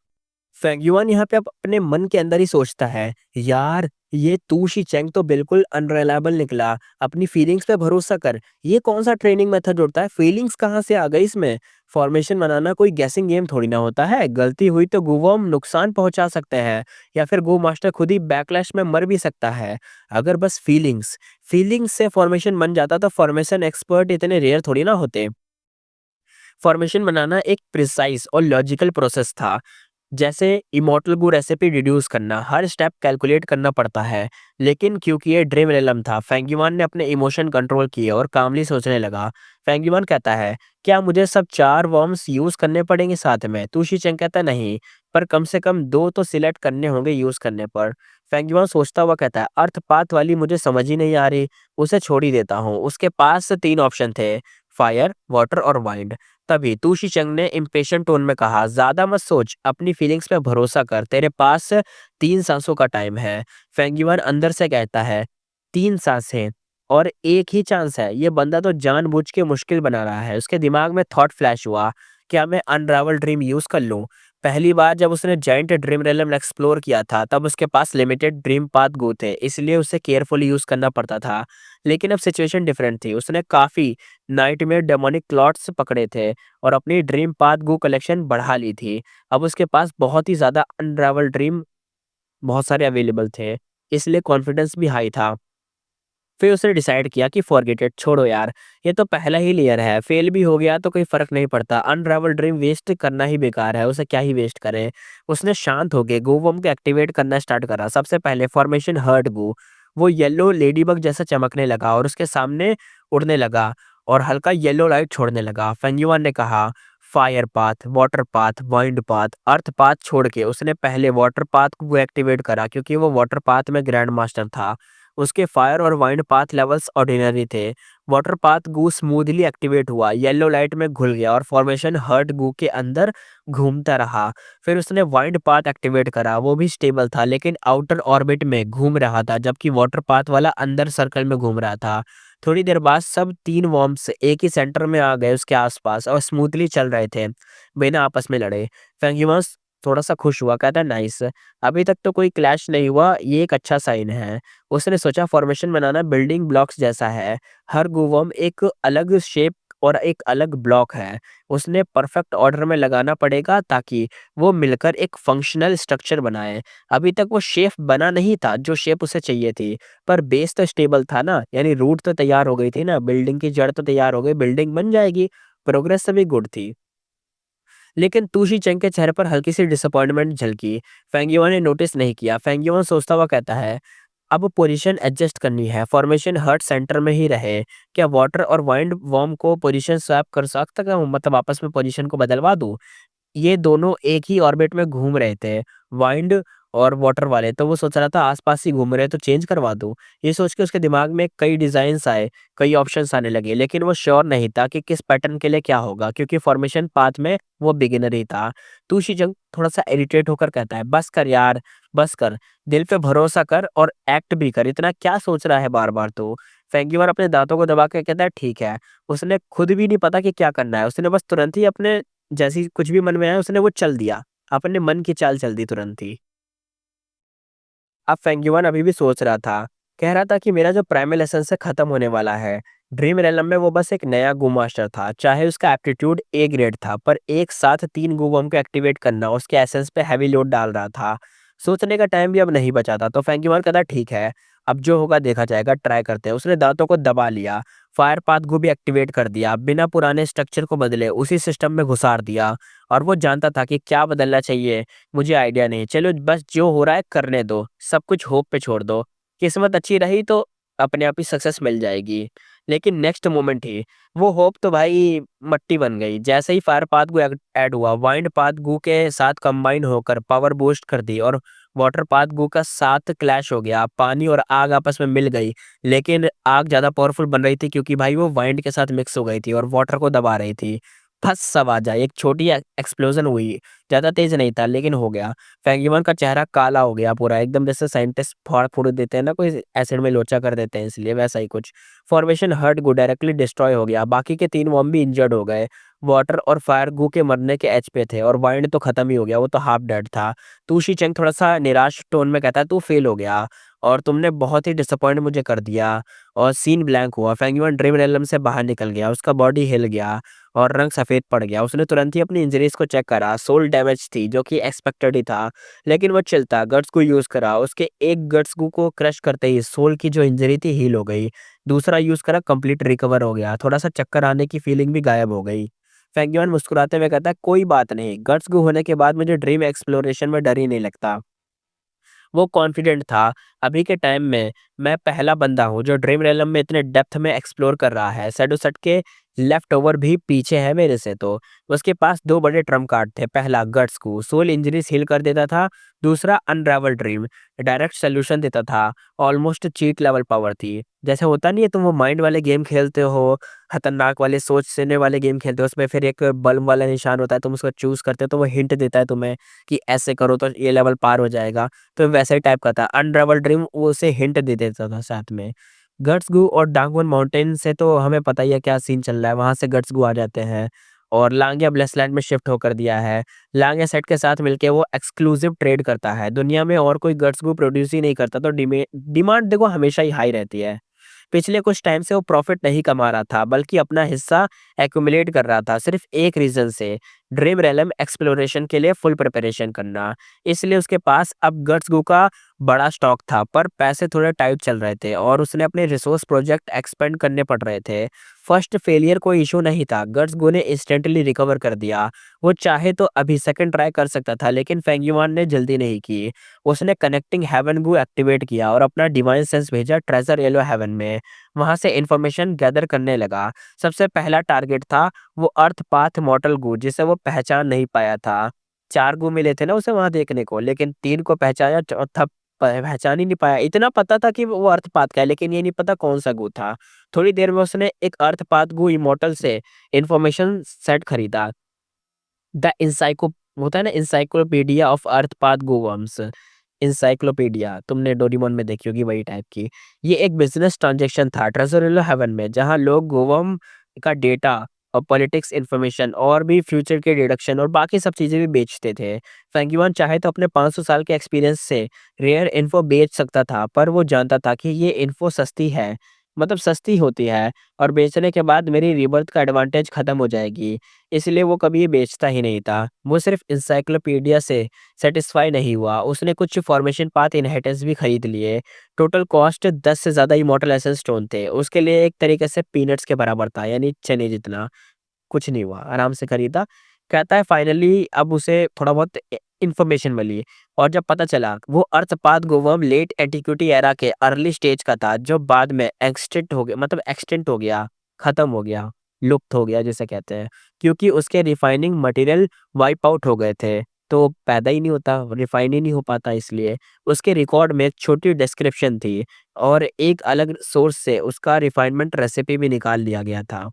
फेंगयुआन यहाँ पे अब अपने मन के अंदर ही सोचता है, यार ये तू शी चेंग तो बिल्कुल अनरिलायबल निकला। अपनी फीलिंग्स पे भरोसा कर, ये कौन सा ट्रेनिंग मेथड होता है? फीलिंग्स कहाँ से आ गई इसमें? फॉर्मेशन बनाना कोई गेसिंग गेम थोड़ी ना होता है। गलती हुई तो गूवर्म नुकसान पहुंचा सकते हैं या फिर गू मास्टर खुद ही बैकलैश में मर भी सकता है। अगर बस फीलिंग्स फीलिंग्स से फॉर्मेशन बन जाता तो फॉर्मेशन एक्सपर्ट इतने रेयर थोड़ी ना होते। फॉर्मेशन बनाना एक प्रिसाइज और लॉजिकल प्रोसेस था, जैसे इमॉर्टल गू रेसिपी डिड्यूस करना, हर स्टेप कैलकुलेट करना पड़ता है। लेकिन क्योंकि ये ड्रीम रेलम था, फेंगयुआन ने अपने इमोशन कंट्रोल किए और कामली सोचने लगा। फेंगयुआन कहता है, क्या मुझे सब 4 वर्म्स यूज करने पड़ेंगे साथ में? तुशी चेंग कहता है, नहीं, पर कम से कम 2 तो सिलेक्ट करने होंगे यूज करने पर। फेंगयुआन सोचता हुआ कहता है, अर्थ पाथ वाली मुझे समझ ही नहीं आ रही, उसे छोड़ ही देता हूँ। उसके पास 3 ऑप्शन थे, फायर, वाटर और वाइंड। तभी तूशी चंग ने इम्पेशेंट टोन में कहा, ज्यादा मत सोच, अपनी फीलिंग्स पे भरोसा कर, तेरे पास 3 सांसों का टाइम है। फेंगयुआन अंदर से कहता है, 3 सांसें और एक ही चांस है। ये बंदा तो जानबूझ के मुश्किल बना रहा है। उसके दिमाग में थॉट फ्लैश हुआ, क्या मैं अनरावल ड्रीम यूज कर लूं? पहली बार जब उसने जायंट ड्रीम रेलम एक्सप्लोर किया था तब उसके पास लिमिटेड ड्रीम पाथ गो थे, इसलिए उसे केयरफुली यूज करना पड़ता था। लेकिन अब सिचुएशन डिफरेंट थी। उसने काफी नाइटमेयर डेमोनिक क्लॉट्स पकड़े थे और अपनी ड्रीम पाथ गो कलेक्शन बढ़ा ली थी। अब उसके पास बहुत ही ज़्यादा अनरावल ड्रीम बहुत सारे अवेलेबल थे, इसलिए कॉन्फिडेंस भी हाई था। फिर उसने डिसाइड किया कि फॉरगेट इट, छोड़ो यार, ये तो पहला ही लेयर है, फेल भी हो गया तो कोई फर्क नहीं पड़ता। अनरावल ड्रीम वेस्ट करना ही बेकार है, उसे क्या ही वेस्ट करें। उसने शांत होके गो वर्म को एक्टिवेट करना स्टार्ट करा। सबसे पहले फॉर्मेशन हर्ट गो, वो येलो लेडीबग जैसा चमकने लगा और उसके सामने उड़ने लगा और हल्का येलो लाइट छोड़ने लगा। फेंगयुआन ने कहा, fire path, water path, wind path, earth path छोड़ के उसने पहले वाटर पाथ को एक्टिवेट करा क्योंकि वो वाटर पाथ में ग्रैंड मास्टर था। उसके फायर और वाइंड पाथ लेवल्स ऑर्डिनरी थे। वाटर पाथ गू स्मूथली एक्टिवेट हुआ, येलो लाइट में घुल गया और फॉर्मेशन हर्ट गू के अंदर घूमता रहा। फिर उसने वाइंड पाथ एक्टिवेट करा, वो भी स्टेबल था लेकिन आउटर ऑर्बिट में घूम रहा था, जबकि वाटर पाथ वाला अंदर सर्कल में घूम रहा था। थोड़ी देर बाद सब 3 वॉर्म्स एक ही सेंटर में आ गए उसके आसपास और स्मूथली चल रहे थे, बिना आपस में लड़े। फेंगयुआन थोड़ा सा खुश हुआ, कहता है, नाइस, अभी तक तो कोई क्लैश नहीं हुआ, ये एक अच्छा साइन है। उसने सोचा फॉर्मेशन बनाना बिल्डिंग ब्लॉक्स जैसा है, हर गुवम एक अलग शेप और एक अलग ब्लॉक है, उसने परफेक्ट ऑर्डर में लगाना पड़ेगा ताकि वो मिलकर एक फंक्शनल स्ट्रक्चर बनाए। अभी तक वो शेप बना नहीं था जो शेप उसे चाहिए थी, पर बेस तो स्टेबल था ना, यानी रूट तो तैयार हो गई थी ना, बिल्डिंग की जड़ तो तैयार हो गई, बिल्डिंग बन जाएगी। प्रोग्रेस सभी गुड थी। लेकिन तूशी चेंग के चेहरे पर हल्की सी डिसअपॉइंटमेंट झलकी। फेंग युआन ने नोटिस नहीं किया। फेंग युआन सोचता हुआ कहता है, अब पोजीशन एडजस्ट करनी है, फॉर्मेशन हर्ट सेंटर में ही रहे। क्या वाटर और वाइंड वॉर्म को पोजीशन स्वैप कर सकता हूँ, मतलब आपस में पोजीशन को बदलवा दूँ? ये दोनों एक ही ऑर्बिट में घूम रहे थे, वाइंड और वाटर वाले, तो वो सोच रहा था आस-पास ही घूम रहे हैं तो चेंज करवा दूँ। ये सोच के उसके दिमाग में कई डिज़ाइन्स आए, कई ऑप्शंस आने लगे, लेकिन वो श्योर नहीं था कि किस पैटर्न के लिए क्या होगा, क्योंकि फॉर्मेशन पाथ में वो बिगिनर ही था। तू शिजंग थोड़ा-सा इरिटेट होकर कहता है, "बस कर यार, बस कर, दिल पे भरोसा कर और एक्ट भी कर, इतना क्या सोच रहा है बार-बार तू?" फेंगीवर अपने दाँतों को दबा के कहता है, "ठीक है।" उसने खुद भी नहीं पता कि क्या करना है, उसने बस तुरंत ही अपने जैसे ही कुछ भी मन में आया उसने वो चल दिया। अपने मन की चाल चल दी तुरंत ही। अब फेंगयुआन अभी भी सोच रहा था। कह रहा था कि मेरा जो प्राइमल एसेंस है खत्म होने वाला है। ड्रीम रेलम में वो बस एक नया गू मास्टर था। चाहे उसका एप्टीट्यूड ए ग्रेड था, पर एक साथ 3 गू बॉम्ब को एक्टिवेट करना उसके एसेंस पे हेवी लोड डाल रहा था। सोचने का टाइम भी अब नहीं बचा था, तो फेंगयुआन कहता ठीक है, अब जो होगा देखा जाएगा, ट्राई करते हैं। उसने दाँतों को दबा लिया, फायर पाथ गू भी एक्टिवेट कर दिया, बिना पुराने स्ट्रक्चर को बदले उसी सिस्टम में घुसार दिया। और वो जानता था कि क्या बदलना चाहिए, मुझे आइडिया नहीं। चलो बस जो हो रहा है करने दो, सब कुछ होप पे छोड़ दो। किस्मत अच्छी रही तो अपने आप ही सक्सेस मिल जाएगी। लेकिन नेक्स्ट मोमेंट ही वो होप तो भाई मट्टी बन गई। जैसे ही फायर पाथ गू ऐड हुआ, वाइंड पाथ गू के साथ कंबाइन होकर पावर बूस्ट कर दी और वाटर पाथ गू का साथ क्लैश हो गया। पानी और आग आपस में मिल गई, लेकिन आग ज़्यादा पावरफुल बन रही थी क्योंकि भाई वो वाइंड के साथ मिक्स हो गई थी और वाटर को दबा रही थी। फस सब आ जाए, एक छोटी एक्सप्लोजन हुई, ज़्यादा तेज़ नहीं था लेकिन हो गया। फेंगीमान का चेहरा काला हो गया पूरा, एकदम जैसे साइंटिस्ट फाड़-फूड़ देते हैं ना, कोई एसिड में लोचा कर देते हैं, इसलिए वैसा ही कुछ। फॉर्मेशन हर्ट गू डायरेक्टली डिस्ट्रॉय हो गया, बाकी के 3 बॉम्ब भी इंजर्ड हो गए। वाटर और फायर गू के मरने के एज पे थे और वाइंड तो खत्म ही हो गया, वो तो हाफ डेड था। तू शीचेंग थोड़ा-सा निराश टोन में कहता है, "तू फेल हो गया और तुमने बहुत ही डिसअपॉइंट मुझे कर दिया।" और सीन ब्लैंक हुआ। फेंगयुआन ड्रीम रेलम से बाहर निकल गया, उसका बॉडी हिल गया और रंग सफ़ेद पड़ गया। उसने तुरंत ही अपनी इंजरीज़ को चेक करा, सोल डैमेज थी जो कि एक्सपेक्टेड ही था, लेकिन वो चिल्ता गट्स को यूज़ करा। उसके एक गट्स को क्रश करते ही सोल की जो इंजरी थी हील हो गई। दूसरा यूज़ करा, कंप्लीट रिकवर हो गया। थोड़ा-सा चक्कर आने की फीलिंग भी गायब हो गई। फेंगयुआन मुस्कुराते हुए कहता है, "कोई बात नहीं, गट्स गू होने के बाद मुझे ड्रीम एक्सप्लोरेशन में डर ही नहीं लगता।" वो कॉन्फिडेंट था, अभी के टाइम में मैं पहला बंदा हूँ जो ड्रीम रेलम में इतने डेप्थ में एक्सप्लोर कर रहा है। शैडोसट के लेफ्ट ओवर भी पीछे है मेरे से तो। उसके पास 2 बड़े ट्रम्प कार्ड थे, पहला गट्स को सोल इंजरीज़ हील कर देता था, दूसरा अनरावल ड्रीम डायरेक्ट सॉल्यूशन देता था, ऑलमोस्ट चीट लेवल पावर थी। जैसे होता नहीं है तुम वो माइंड वाले गेम खेलते हो, खतरनाक वाले सोचने वाले गेम खेलते हो, उसमें फिर एक बल्ब वाला निशान होता है, तुम उसको चूज़ करते हो तो वो हिंट देता है तुम्हें कि ऐसे करो तो ये लेवल पार हो जाएगा। तो वैसे ही टाइप का था। अनरावल ड्रीम वो उसे हिंट दे देता था साथ में। गट्स गू और डांगवन माउंटेन से तो हमें पता ही है क्या सीन चल रहा है, वहाँ से गट्स गू आ जाते हैं और लांग अब लेसलैंड में शिफ्ट होकर दिया है। लांग या सेट के साथ मिलके वो एक्सक्लूसिव ट्रेड करता है। दुनिया में और कोई गट्स गू प्रोड्यूस ही नहीं करता, तो डिमांड देखो हमेशा ही हाई रहती है। पिछले कुछ टाइम से वो प्रॉफिट नहीं कमा रहा था, बल्कि अपना हिस्सा एक्यूमुलेट कर रहा था, सिर्फ एक रीज़न से, ड्रीम रेलम एक्सप्लोरेशन के लिए फुल प्रिपरेशन करना। इसलिए उसके पास अब गट्स गू का बड़ा स्टॉक था, पर पैसे थोड़े टाइट चल रहे थे और उसने अपने रिसोर्स प्रोजेक्ट एक्सपेंड करने पड़ रहे थे। फर्स्ट फेलियर कोई इशू नहीं था, गट्स गू ने इंस्टेंटली रिकवर कर दिया। वो चाहे तो अभी सेकंड ट्राई कर सकता था, लेकिन फेंगयुआन ने जल्दी नहीं की। उसने कनेक्टिंग हेवन गू एक्टिवेट किया और अपना डिवाइन सेंस भेजा ट्रेजर येलो हेवन में। वहाँ से इन्फॉर्मेशन गैदर करने लगा। सबसे पहला टारगेट था वो अर्थ पाथ मॉर्टल गू, जिसे वो पहचान नहीं पाया था। 4 गू मिले थे ना उसे वहाँ देखने को, लेकिन 3 को पहचाना, चौथा पहचान ही नहीं पाया। इतना पता था कि वो अर्थ पाथ का है, लेकिन ये नहीं पता कौन-सा गू था। थोड़ी देर में उसने एक अर्थ पाथ गू इमॉर्टल से इन्फॉर्मेशन सेट खरीदा। द इंसाइको होता है ना, encyclopedia of earth path Gu worms, encyclopedia तुमने डोरेमोन में देखी होगी वही टाइप की। ये एक बिज़नेस ट्रांज़ैक्शन था ट्रेज़रेलो हेवन में, जहाँ लोग गोवर्म का डेटा और पॉलिटिक्स इन्फॉर्मेशन और भी फ्यूचर के डिडक्शन और बाकी सब चीज़ें भी बेचते थे। फेंगयुआन चाहे तो अपने 500 साल के एक्सपीरियंस से रेयर इन्फो बेच सकता था, पर वो जानता था कि ये इन्फो सस्ती है, मतलब सस्ती होती है और बेचने के बाद मेरी रीबर्थ का एडवांटेज खत्म हो जाएगी। इसलिए वो कभी बेचता ही नहीं था। वो सिर्फ़ एनसाइक्लोपीडिया से सैटिस्फाई नहीं हुआ, उसने कुछ फ़ॉर्मेशन पाथ इनहेरिटेंस भी खरीद लिए। टोटल कॉस्ट 10 से ज़्यादा इमॉर्टल एसेंस स्टोन थे। उसके लिए एक तरीके से पीनट्स के बराबर था, यानी चने जितना। कुछ नहीं हुआ, आराम से खरीदा। कहता है फाइनली अब उसे थोड़ा बहुत इन्फॉर्मेशन मिली और जब पता चला वो अर्थपात गोवर्म लेट एंटीक्विटी एरा के अर्ली स्टेज का था जो बाद में एक्सटिंक्ट हो गया, मतलब एक्सटिंक्ट हो गया, खत्म हो गया, लुप्त हो गया जिसे कहते हैं। क्योंकि उसके रिफाइनिंग मटेरियल वाइप आउट हो गए थे, तो पैदा ही नहीं होता, रिफाइन ही नहीं हो पाता इसलिए। उसके रिकॉर्ड में एक छोटी डिस्क्रिप्शन थी और एक अलग सोर्स से उसका रिफाइनमेंट रेसिपी भी निकाल लिया गया था।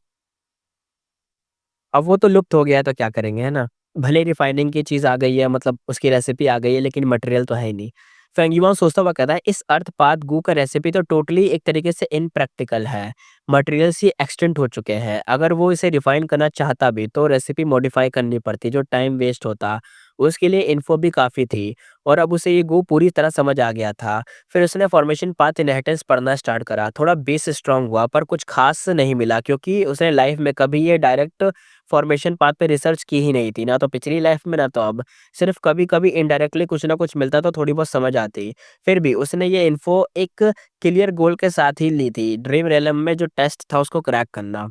अब वो तो लुप्त हो गया है तो क्या करेंगे, है ना? भले रिफाइनिंग की चीज़ आ गई है, मतलब उसकी रेसिपी आ गई है लेकिन मटेरियल तो है ही नहीं। फेंग युआन सोचता हुआ कहता है इस अर्थपात गू का रेसिपी तो टोटली एक तरीके से इम्प्रैक्टिकल है। मटेरियल्स ही एक्सटेंट हो चुके हैं। अगर वो इसे रिफाइन करना चाहता भी तो रेसिपी मॉडिफाई करनी पड़ती जो टाइम वेस्ट होता। उसके लिए इन्फो भी काफ़ी थी और अब उसे ये गू पूरी तरह समझ आ गया था। फिर उसने फॉर्मेशन पाथ इनहेरिटेंस पढ़ना स्टार्ट करा। थोड़ा बेस स्ट्रांग हुआ पर कुछ खास नहीं मिला क्योंकि उसने लाइफ में कभी ये डायरेक्ट फॉर्मेशन पाथ पे रिसर्च की ही नहीं थी, ना तो पिछली लाइफ में ना तो अब। सिर्फ कभी-कभी इनडायरेक्टली कुछ ना कुछ मिलता तो थोड़ी बहुत समझ आती। फिर भी उसने ये इन्फो एक क्लियर गोल के साथ ही ली थी, ड्रीम रेलम में जो टेस्ट था उसको क्रैक करना।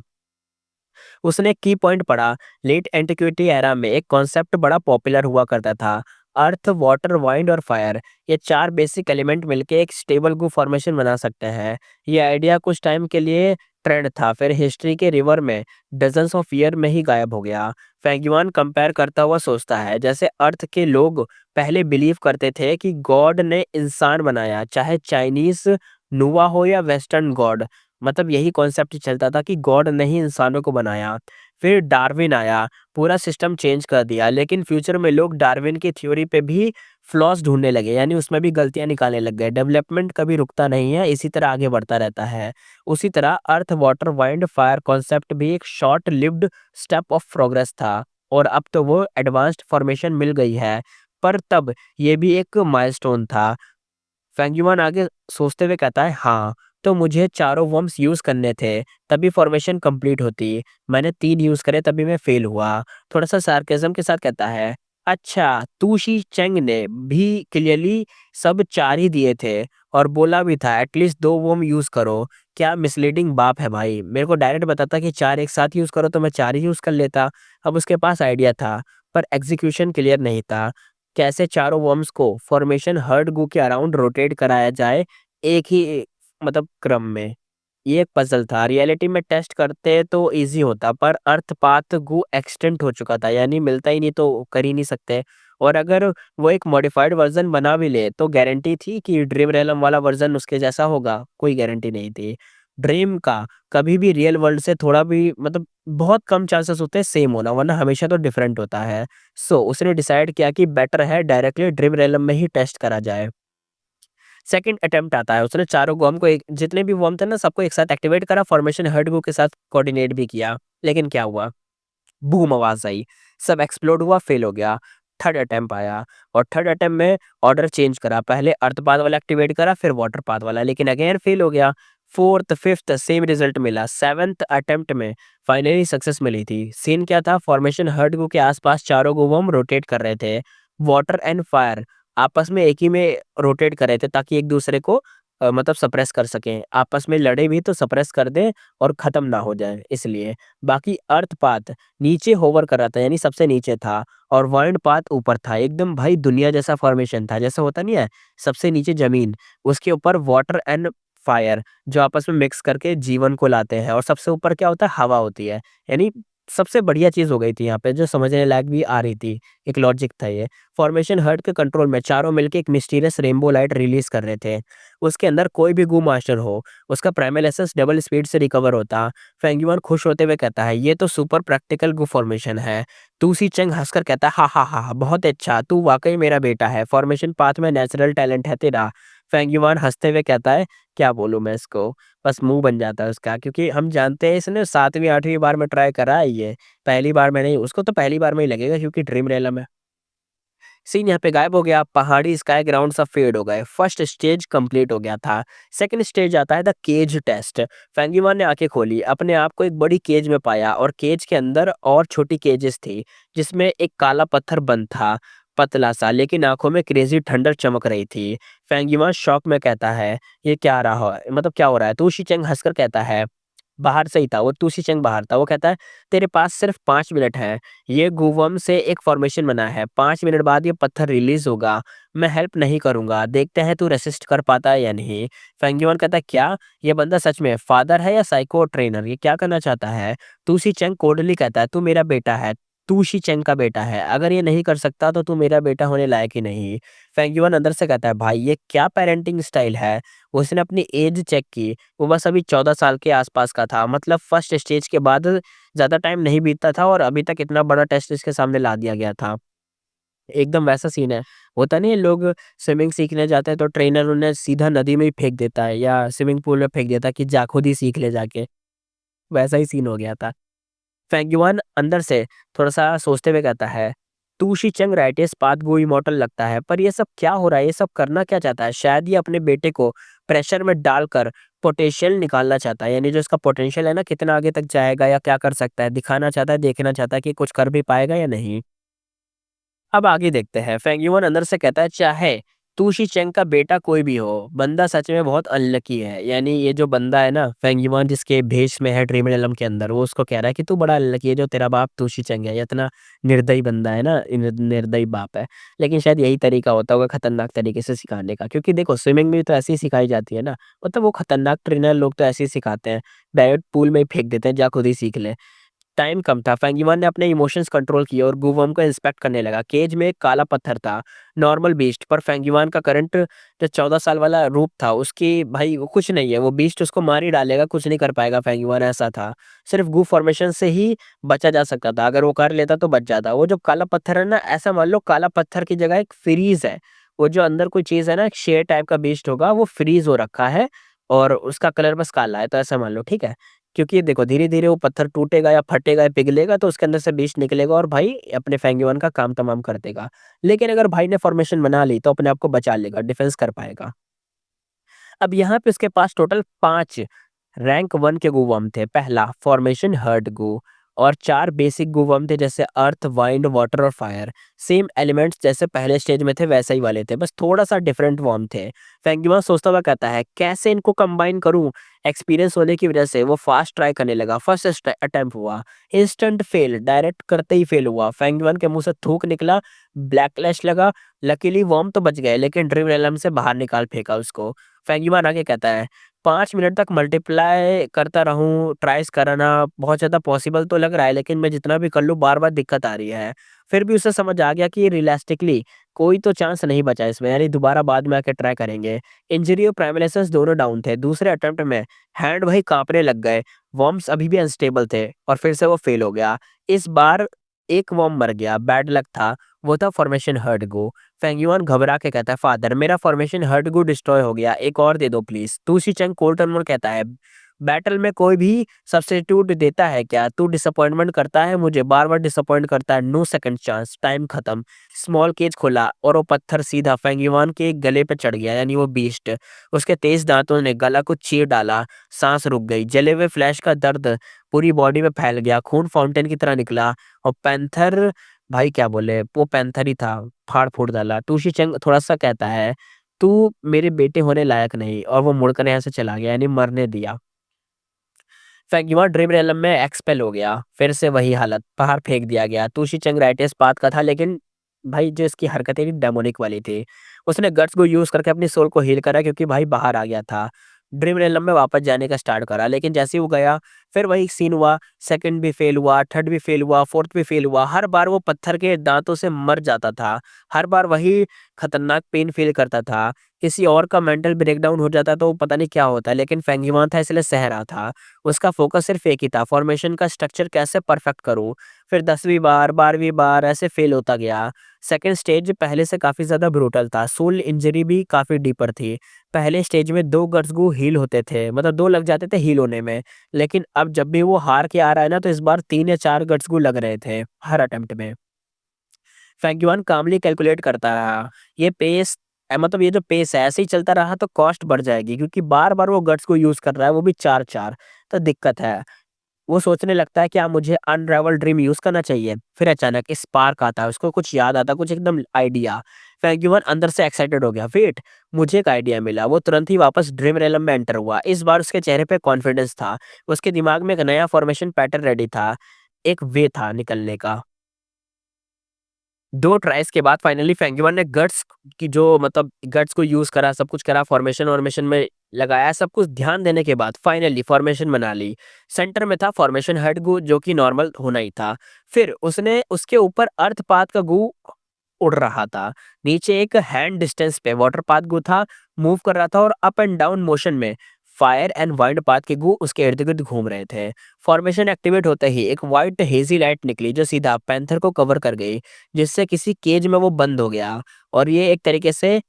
उसने एक की पॉइंट पढ़ा, लेट एंटिक्विटी एरा में एक कॉन्सेप्ट बड़ा पॉपुलर हुआ करता था, अर्थ, वाटर, वाइंड और फायर। ये 4 बेसिक एलिमेंट मिलके एक स्टेबल गू फॉर्मेशन बना सकते हैं। ये आइडिया कुछ टाइम के लिए ट्रेंड था, फिर हिस्ट्री के रिवर में डज़न्स ऑफ ईयर में ही गायब हो गया। फैंगयुआन कंपेयर करता हुआ सोचता है, जैसे अर्थ के लोग पहले बिलीव करते थे कि गॉड ने इंसान बनाया, चाहे चाइनीज़ नुआ हो या वेस्टर्न गॉड। मतलब यही कॉन्सेप्ट चलता था कि गॉड ने ही इंसानों को बनाया। फिर डार्विन आया, पूरा सिस्टम चेंज कर दिया, लेकिन फ्यूचर में लोग डार्विन की थ्योरी पे भी फ्लॉज़ ढूँढने लगे, यानी उसमें भी गलतियाँ निकालने लग गए। डेवलपमेंट कभी रुकता नहीं है, इसी तरह आगे बढ़ता रहता है। उसी तरह अर्थ, वाटर, वाइंड, फायर कॉन्सेप्ट भी एक short lived step of progress था और अब तो वो एडवांस्ड फॉर्मेशन मिल गई है। पर तब ये भी एक माइलस्टोन था। फेंगयुआन आगे सोचते हुए कहता है, हाँ, तो मुझे चारों वर्म्स यूज़ करने थे, तभी फॉर्मेशन कंप्लीट होती। मैंने 3 यूज़ करे तभी मैं फेल हुआ। थोड़ा-सा सार्केज़्म के साथ कहता है, अच्छा, तू शी चेंग ने भी क्लियरली सब 4 ही दिए थे और बोला भी था एटलीस्ट 2 वर्म यूज़ करो। क्या मिसलीडिंग बाप है भाई। मेरे को डायरेक्ट बताता कि 4 एक साथ यूज़ करो तो मैं 4 ही यूज़ कर लेता। अब उसके पास आइडिया था, पर एग्ज़ीक्यूशन क्लियर नहीं था। कैसे चारों वर्म्स को फॉर्मेशन हर्ड गू के अराउंड रोटेट कराया जाए एक ही मतलब क्रम में। ये एक पजल था। रियलिटी में टेस्ट करते तो इजी होता पर अर्थपात गू एक्सटेंट हो चुका था, यानी मिलता ही नहीं तो कर ही नहीं सकते। और अगर वो एक मॉडिफाइड वर्जन बना भी ले तो गारंटी थी कि ड्रीम रेलम वाला वर्जन उसके जैसा होगा, कोई गारंटी नहीं थी। ड्रीम का कभी भी रियल वर्ल्ड से थोड़ा भी मतलब बहुत कम चांसेस होते हैं सेम होना, वरना हमेशा तो डिफरेंट होता है। सो उसने डिसाइड किया कि बेटर है डायरेक्टली ड्रीम रेलम में ही टेस्ट करा जाए। सेकंड अटेम्प्ट आता है, उसने चारों वर्म को एक जितने भी वर्म थे ना सबको एक साथ एक्टिवेट करा, फॉर्मेशन हर्ड गू के साथ कोऑर्डिनेट भी किया। लेकिन क्या हुआ? बूम आवाज़ आई, सब एक्सप्लोड हुआ, फेल हो गया। थर्ड अटेम्प्ट आया और थर्ड अटेम्प्ट में ऑर्डर चेंज करा, पहले अर्थ पाथ वाला एक्टिवेट करा फिर वाटर पाथ वाला, लेकिन अगेन फेल हो गया। फोर्थ, फिफ्थ सेम रिजल्ट मिला। सेवंथ अटेम्प्ट में फाइनली सक्सेस मिली थी। सीन क्या था? फॉर्मेशन हर्ड गू के आसपास चारों गू रोटेट कर रहे थे। वाटर एंड फायर आपस में एक ही में रोटेट कर रहे थे ताकि एक दूसरे को मतलब सप्रेस कर सकें। आपस में लड़े भी तो सप्रेस कर दें और खत्म ना हो जाए इसलिए। बाकी अर्थ पाथ नीचे होवर कर रहा था, यानी सबसे नीचे था और वर्ल्ड पाथ ऊपर था। एकदम भाई दुनिया जैसा फॉर्मेशन था, जैसा होता नहीं है सबसे नीचे ज़मीन, उसके ऊपर वाटर एंड फायर जो आपस में मिक्स करके जीवन को लाते हैं और सबसे ऊपर क्या होता है? हवा होती है। यानी सबसे बढ़िया चीज़ हो गई थी यहाँ पे जो समझने लायक भी आ रही थी। एक लॉजिक था ये। फॉर्मेशन हर्ट के कंट्रोल में चारों मिलके एक मिस्टीरियस रेनबो लाइट रिलीज़ कर रहे थे। उसके अंदर कोई भी गू मास्टर हो, उसका प्राइमल एसेंस डबल स्पीड से रिकवर होता। फेंगयुआन खुश होते हुए कहता है, "ये तो सुपर प्रैक्टिकल गू फॉर्मेशन है।" तू सी चंग हँसकर कहता है, "हा, हा, हा, हा, बहुत अच्छा, तू वाक़ई मेरा बेटा है। फॉर्मेशन पाथ में नेचुरल टैलेंट है तेरा।" फेंगयुआन हँसते हुए कहता है, "क्या बोलूँ मैं इसको?" बस मुँह बन जाता है उसका क्योंकि हम जानते हैं इसने 7वीं 8वीं बार में ट्राई करा है ये। पहली बार में नहीं, उसको तो पहली बार में ही लगेगा क्योंकि ड्रीम रेलम है। सीन यहाँ पे गायब हो गया, पहाड़ी स्काई ग्राउंड सब फेड हो गए। फर्स्ट स्टेज कंप्लीट हो गया था। सेकंड स्टेज आता है द केज टेस्ट। फेंगीमान ने आंखें खोली, अपने आप को एक बड़ी केज में पाया और केज के अंदर और छोटी केजेस थी जिसमें एक काला पत्थर बंद था, पतला सा, लेकिन आंखों में क्रेजी ठंडक चमक रही थी। फेंगीमान शॉक में कहता है, ये क्या रहा है, मतलब क्या हो रहा है? तो शी चंग हंसकर कहता है, बाहर से ही था, वो तूशी चंग बाहर था। वो कहता है, "तेरे पास सिर्फ 5 मिनट हैं। ये गुवम से एक फॉर्मेशन बना है। 5 मिनट बाद ये पत्थर रिलीज़ होगा। मैं हेल्प नहीं करूँगा। देखते हैं तू रेसिस्ट कर पाता है या नहीं।" फेंग युआन कहता है, "क्या? ये बंदा सच में फादर है या साइको ट्रेनर? ये क्या करना चाहता है?" तूशी चंग कोल्डली कहता है, "तू मेरा बेटा है। तू शी चेंग का बेटा है। अगर ये नहीं कर सकता तो तू मेरा बेटा होने लायक ही नहीं।" फेंग युआन अंदर से कहता है, "भाई ये क्या पेरेंटिंग स्टाइल है?" उसने अपनी एज चेक की। वो बस अभी 14 साल के आसपास का था। मतलब फर्स्ट स्टेज के बाद ज़्यादा टाइम नहीं बीता था और अभी तक इतना बड़ा टेस्ट इसके सामने ला दिया गया था। एकदम वैसा सीन है। होता नहीं है, लोग स्विमिंग सीखने जाते हैं तो ट्रेनर उन्हें सीधा नदी में ही फेंक देता है या स्विमिंग पूल में फेंक देता है कि जा खुद ही सीख ले जाके। वैसा ही सीन हो गया था। फेंग युआन अंदर से थोड़ा-सा सोचते हुए कहता है, "तू शिचंग राइटियस पाथ गो इमॉर्टल लगता है, पर ये सब क्या हो रहा है? ये सब करना क्या चाहता है? शायद ये अपने बेटे को प्रेशर में डालकर पोटेंशियल निकालना चाहता है, यानी जो इसका पोटेंशियल है ना, कितना आगे तक जाएगा या क्या कर सकता है, दिखाना चाहता है, देखना चाहता है कि कुछ कर भी पाएगा या नहीं।" अब आगे देखते हैं। फेंग युआन अंदर से कहता है, "चाहे तू शी-चेंग का बेटा कोई भी हो, बंदा सच में बहुत अनलकी है।" यानी ये जो बंदा है ना, फेंग युआन जिसके भेष में है ड्रीम रेलम के अंदर, वो उसको कह रहा है कि तू बड़ा अनलकी है, जो तेरा बाप तू शी-चेंग है। ये इतना निर्दयी बंदा है ना, निर्दयी बाप है। लेकिन शायद यही तरीका होता होगा खतरनाक तरीके से सिखाने का, क्योंकि देखो स्विमिंग में भी तो ऐसे ही सिखाई जाती है ना। मतलब वो खतरनाक ट्रेनर लोग तो ऐसे ही सिखाते हैं, डायरेक्ट पूल में ही फेंक देते हैं, जा खुद ही सीख ले। टाइम कम था, फेंगिमान ने अपने इमोशंस कंट्रोल किए और गुवम को इंस्पेक्ट करने लगा। केज में एक काला पत्थर था, नॉर्मल बीस्ट, पर फेंगिमान का करंट जो 14 साल वाला रूप था, उसकी भाई वो कुछ नहीं है, वो बीस्ट उसको मार ही डालेगा, कुछ नहीं कर पाएगा फेंगिमान, ऐसा था। सिर्फ गू फॉर्मेशन से ही बचा जा सकता था, अगर वो कर लेता तो बच जाता। वो जो काला पत्थर है ना, ऐसा मान लो काला पत्थर की जगह एक फ्रीज़ है। वो जो अंदर कोई चीज़ है ना, एक शेर टाइप का बीस्ट होगा, वो फ्रीज़ हो रखा है और उसका कलर बस काला है, तो ऐसा मान लो, ठीक है? क्योंकि देखो धीरे-धीरे वो पत्थर टूटेगा या फटेगा या पिघलेगा तो उसके अंदर से बीज निकलेगा और भाई अपने फेंगयुआन का काम तमाम कर देगा। लेकिन अगर भाई ने फ़ॉर्मेशन बना ली तो अपने आप को बचा लेगा, डिफेंस कर पाएगा। अब यहाँ पे उसके पास टोटल 5 रैंक 1 के गुवम थे। पहला फॉर्मेशन हर्ट गु और 4 बेसिक गुवम थे जैसे अर्थ, वाइंड, वाटर और फायर। सेम एलिमेंट्स जैसे पहले स्टेज में थे वैसे ही वाले थे, बस थोड़ा-सा डिफरेंट वॉर्म थे। फेंगयुआ सोचता हुआ कहता है, कैसे इनको कंबाइन करूँ? एक्सपीरियंस होने की वजह से वो फास्ट ट्राई करने लगा। फर्स्ट अटेम्प्ट हुआ, इंस्टेंट फेल, डायरेक्ट करते ही फेल हुआ। फेंगयुआन के मुँह से थूक निकला, बैकलैश लगा। लकीली वॉर्म तो बच गए लेकिन ड्रीम रेलम से बाहर निकाल फेंका उसको। फेंगयुआन आगे कहता है, 5 मिनट तक मल्टीप्लाई करता रहूँ, ट्राइज़ कराना बहुत ज़्यादा पॉसिबल तो लग रहा है, लेकिन मैं जितना भी कर लूँ बार-बार दिक्कत आ रही है। फिर भी उसे समझ आ गया कि रियलिस्टिकली कोई तो चांस नहीं बचा इसमें, यानी दोबारा बाद में आके ट्राई करेंगे। इंजरी और प्राइमलेसेस दोनों डाउन थे। दूसरे अटेम्प्ट में हैंड वही काँपने लग गए। वॉर्म्स अभी भी अनस्टेबल थे और फिर से वो फेल हो गया। इस बार एक वॉर्म मर गया, बैड लक था। वो था फॉर्मेशन हर्ट गो। फेंगयुआन घबरा के कहता है, "फादर, मेरा फॉर्मेशन हर्ट गो डिस्ट्रॉय हो गया, एक और दे दो प्लीज़।" तूशी चंग कोल्ड टर्नर कहता है, "बैटल में कोई भी सब्स्टिट्यूट देता है क्या? तू डिसअपॉइंटमेंट करता है मुझे, बार-बार डिसअपॉइंट करता है, नो सेकंड चांस, टाइम खत्म।" स्मॉल केज खोला और वो पत्थर सीधा फेंगयुआन के गले पे चढ़ गया, यानी वो बीस्ट। उसके तेज दाँतों ने गला को चीर डाला, साँस रुक गई, जले हुए फ्लैश का दर्द पूरी बॉडी में फैल गया, खून फाउंटेन की तरह निकला और पैंथर भाई क्या बोले, वो पैंथर ही था, फाड़-फूड़ डाला। टूशी चंग थोड़ा-सा कहता है, "तू मेरे बेटे होने लायक नहीं" और वो मुड़कर यहाँ से चला गया, यानी मरने दिया। फेंगयुआ ड्रीम रेलम में एक्सपेल हो गया, फिर से वही हालत, बाहर फेंक दिया गया। टूशी चंग राइटियस पाथ का था लेकिन भाई जो इसकी हरकतें थी डेमोनिक वाली थी। उसने गट्स को यूज़ करके अपनी सोल को हील करा क्योंकि भाई बाहर आ गया था। ड्रीम रेलम में वापस जाने का स्टार्ट करा लेकिन जैसे ही वो गया, फिर वही सीन हुआ, सेकंड भी फेल हुआ, थर्ड भी फेल हुआ, फोर्थ भी फेल हुआ। हर बार वो पत्थर के दाँतों से मर जाता था। हर बार वही खतरनाक पेन फ़ील करता था। किसी और का मेंटल ब्रेकडाउन हो जाता तो पता नहीं क्या होता, लेकिन फेंगयुआ था इसलिए सह रहा था। उसका फ़ोकस सिर्फ़ एक ही था, फ़ॉर्मेशन का स्ट्रक्चर कैसे परफ़ेक्ट करूँ। फिर 10वीं बार, 12वीं बार ऐसे फ़ेल होता गया। सेकंड स्टेज पहले से काफ़ी ज़्यादा ब्रूटल था, सोल इंजरी भी काफ़ी डीपर थी। पहले स्टेज में 2 गट्स गू हील होते थे, मतलब 2 लग जाते थे हील होने में। लेकिन अब जब भी वो हार के आ रहा है ना, तो इस बार 3 या 4 गट्स गू लग रहे थे, हर अटेम्प्ट में। फेंगयुआन कामली कैलकुलेट करता रहा। ये पेस मतलब ये जो पेस है ऐसे ही चलता रहा तो कॉस्ट बढ़ जाएगी क्योंकि बार-बार वो गट्स को यूज़ कर रहा है, वो भी 4-4, तो दिक्कत है। वो सोचने लगता है क्या मुझे अनराइवल्ड ड्रीम यूज़ करना चाहिए? फिर अचानक स्पार्क आता है, उसको कुछ याद आता है, कुछ एकदम आइडिया। फेंगयुआन अंदर से एक्साइटेड हो गया। वेट, मुझे एक आइडिया मिला। वो तुरंत ही वापस ड्रीम रेलम में एंटर हुआ। इस बार उसके चेहरे पे कॉन्फिडेंस था। उसके दिमाग में एक नया फॉर्मेशन पैटर्न रेडी था। एक वे था निकलने का। 2 ट्राइस के बाद फाइनली फेंगयुआन ने गट्स की जो मतलब गट्स को यूज़ करा, सब कुछ करा, फॉर्मेशन में लगाया, सब कुछ ध्यान देने के बाद फाइनली फॉर्मेशन बना ली। सेंटर में था फॉर्मेशन हेड गू, जो कि नॉर्मल होना ही था। फिर उसने उसके ऊपर अर्थ पाथ का गू उड़ रहा था। नीचे एक हैंड डिस्टेंस पे वाटर पाथ गू था, मूव कर रहा था, और अप एंड डाउन मोशन में फायर एंड वाइल्ड पाथ के गू उसके इर्द-गिर्द घूम रहे थे। फॉर्मेशन एक्टिवेट होते ही एक व्हाइट हेज़ी लाइट निकली जो सीधा पैंथर को कवर कर गई, जिससे किसी केज में वो बंद हो गया। और ये एक तरीके से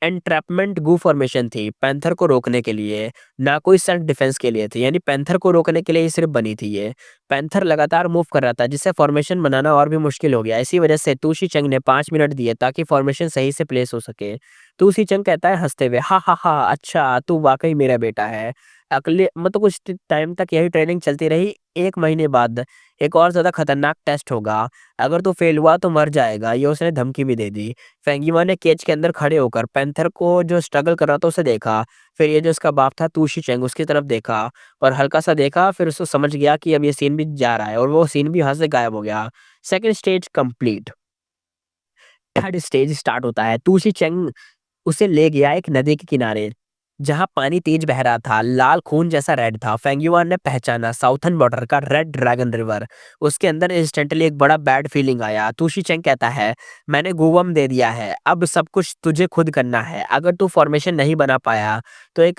एन्ट्रैपमेंट गू फॉर्मेशन थी, पैंथर को रोकने के लिए, ना कोई सेल्फ डिफेंस के लिए थी। यानी पैंथर को रोकने के लिए ही सिर्फ बनी थी ये। पैंथर लगातार मूव कर रहा था, जिससे फॉर्मेशन बनाना और भी मुश्किल हो गया। इसी वजह से तूशी चंग ने 5 मिनट दिए ताकि फॉर्मेशन सही से प्लेस हो सके। तूशी चंग कहता है हंसते हुए, हा हा हा, अच्छा तू वाकई मेरा बेटा है। अगले मतलब कुछ टाइम तक यही ट्रेनिंग चलती रही। 1 महीने बाद एक और ज्यादा खतरनाक टेस्ट होगा। अगर तू फेल हुआ तो मर जाएगा, ये उसने धमकी भी दे दी। फेंगीवा ने केज के अंदर खड़े होकर पैंथर को जो स्ट्रगल कर रहा था उसे देखा। फिर ये जो उसका बाप था तूशी चेंग, उसकी तरफ देखा और हल्का सा देखा। फिर उसको समझ गया कि अब ये सीन भी जा रहा है, और वो सीन भी वहां से गायब हो गया। Second stage complete. Third stage start होता है। तूशी चेंग उसे ले गया एक नदी के किनारे, जहाँ पानी तेज बह रहा था, लाल खून जैसा रेड था। फेंगयुआन ने पहचाना साउथर्न बॉर्डर का रेड ड्रैगन रिवर। उसके अंदर इंस्टेंटली एक बड़ा बैड फीलिंग आया। तुशी चेंग कहता है, मैंने गुवम दे दिया है, अब सब कुछ तुझे खुद करना है। अगर तू फॉर्मेशन नहीं बना पाया तो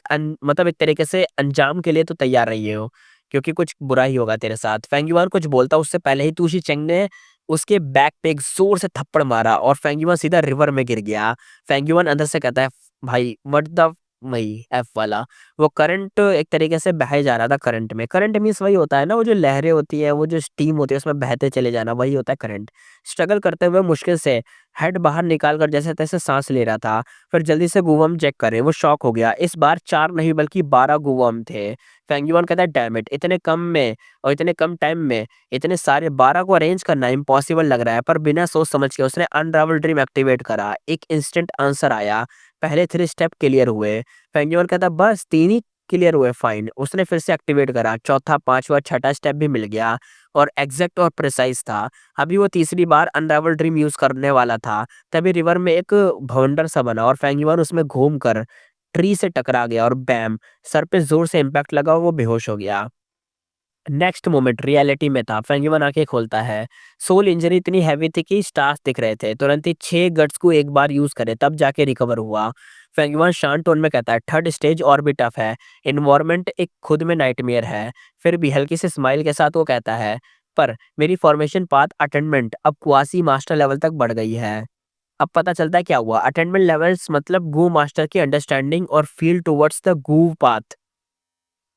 मतलब एक तरीके से अंजाम के लिए तो तैयार रही हो, क्योंकि कुछ बुरा ही होगा तेरे साथ। फेंगयुआन कुछ बोलता उससे पहले ही तुशी चेंग ने उसके बैक पे एक जोर से थप्पड़ मारा और फेंगयुआन सीधा रिवर में गिर गया। फेंगयुआन अंदर से कहता है, भाई व्हाट द वही एफ वाला। वो करंट एक तरीके से बहे जा रहा था करंट में। करंट मीन्स वही होता है ना, वो जो लहरें होती है, वो जो स्टीम होती है, उसमें बहते चले जाना, वही होता है करंट। स्ट्रगल करते हुए मुश्किल से हेड बाहर निकाल कर जैसे तैसे सांस ले रहा था। फिर जल्दी से गूवम चेक करे, वो शॉक हो गया। इस बार 4 नहीं बल्कि 12 गूवम थे। फेंगयुआन कहता है, डैम इट, इतने कम में और इतने कम टाइम में इतने सारे 12 को अरेंज करना इम्पॉसिबल लग रहा है। पर बिना सोच समझ के उसने अनरावल ड्रीम एक्टिवेट करा। एक इंस्टेंट आंसर आया। पहले 3 स्टेप क्लियर हुए। फेंगयुआन कहता बस 3 ही क्लियर हुए, फाइन। उसने फिर से एक्टिवेट करा। चौथा, पांचवा, छठा स्टेप भी मिल गया और एग्जैक्ट और प्रिसाइज था। अभी वो तीसरी बार अनरावल ड्रीम यूज करने वाला था, तभी रिवर में एक भवंडर सा बना और फेंगयुआन उसमें घूम कर ट्री से टकरा गया और बैम, सर पे जोर से इम्पैक्ट लगा और वो बेहोश हो गया। नेक्स्ट मोमेंट रियलिटी में था। फेंगयुआन आंखें खोलता है। सोल इंजरी इतनी हैवी थी कि स्टार्स दिख रहे थे। तुरंत ही 6 गट्स को एक बार यूज करे तब जाके रिकवर हुआ। फेंगयुआन शांत टोन में कहता है, थर्ड स्टेज और भी टफ है, इन्वायरमेंट एक खुद में नाइटमेयर है। फिर भी हल्की से स्माइल के साथ वो कहता है, पर मेरी फॉर्मेशन पाथ अटेंडमेंट अब क्वासी मास्टर लेवल तक बढ़ गई है। अब पता चलता है क्या हुआ। अटेंडमेंट लेवल्स मतलब गू मास्टर की अंडरस्टैंडिंग और फील टुवर्ड्स द गू पाथ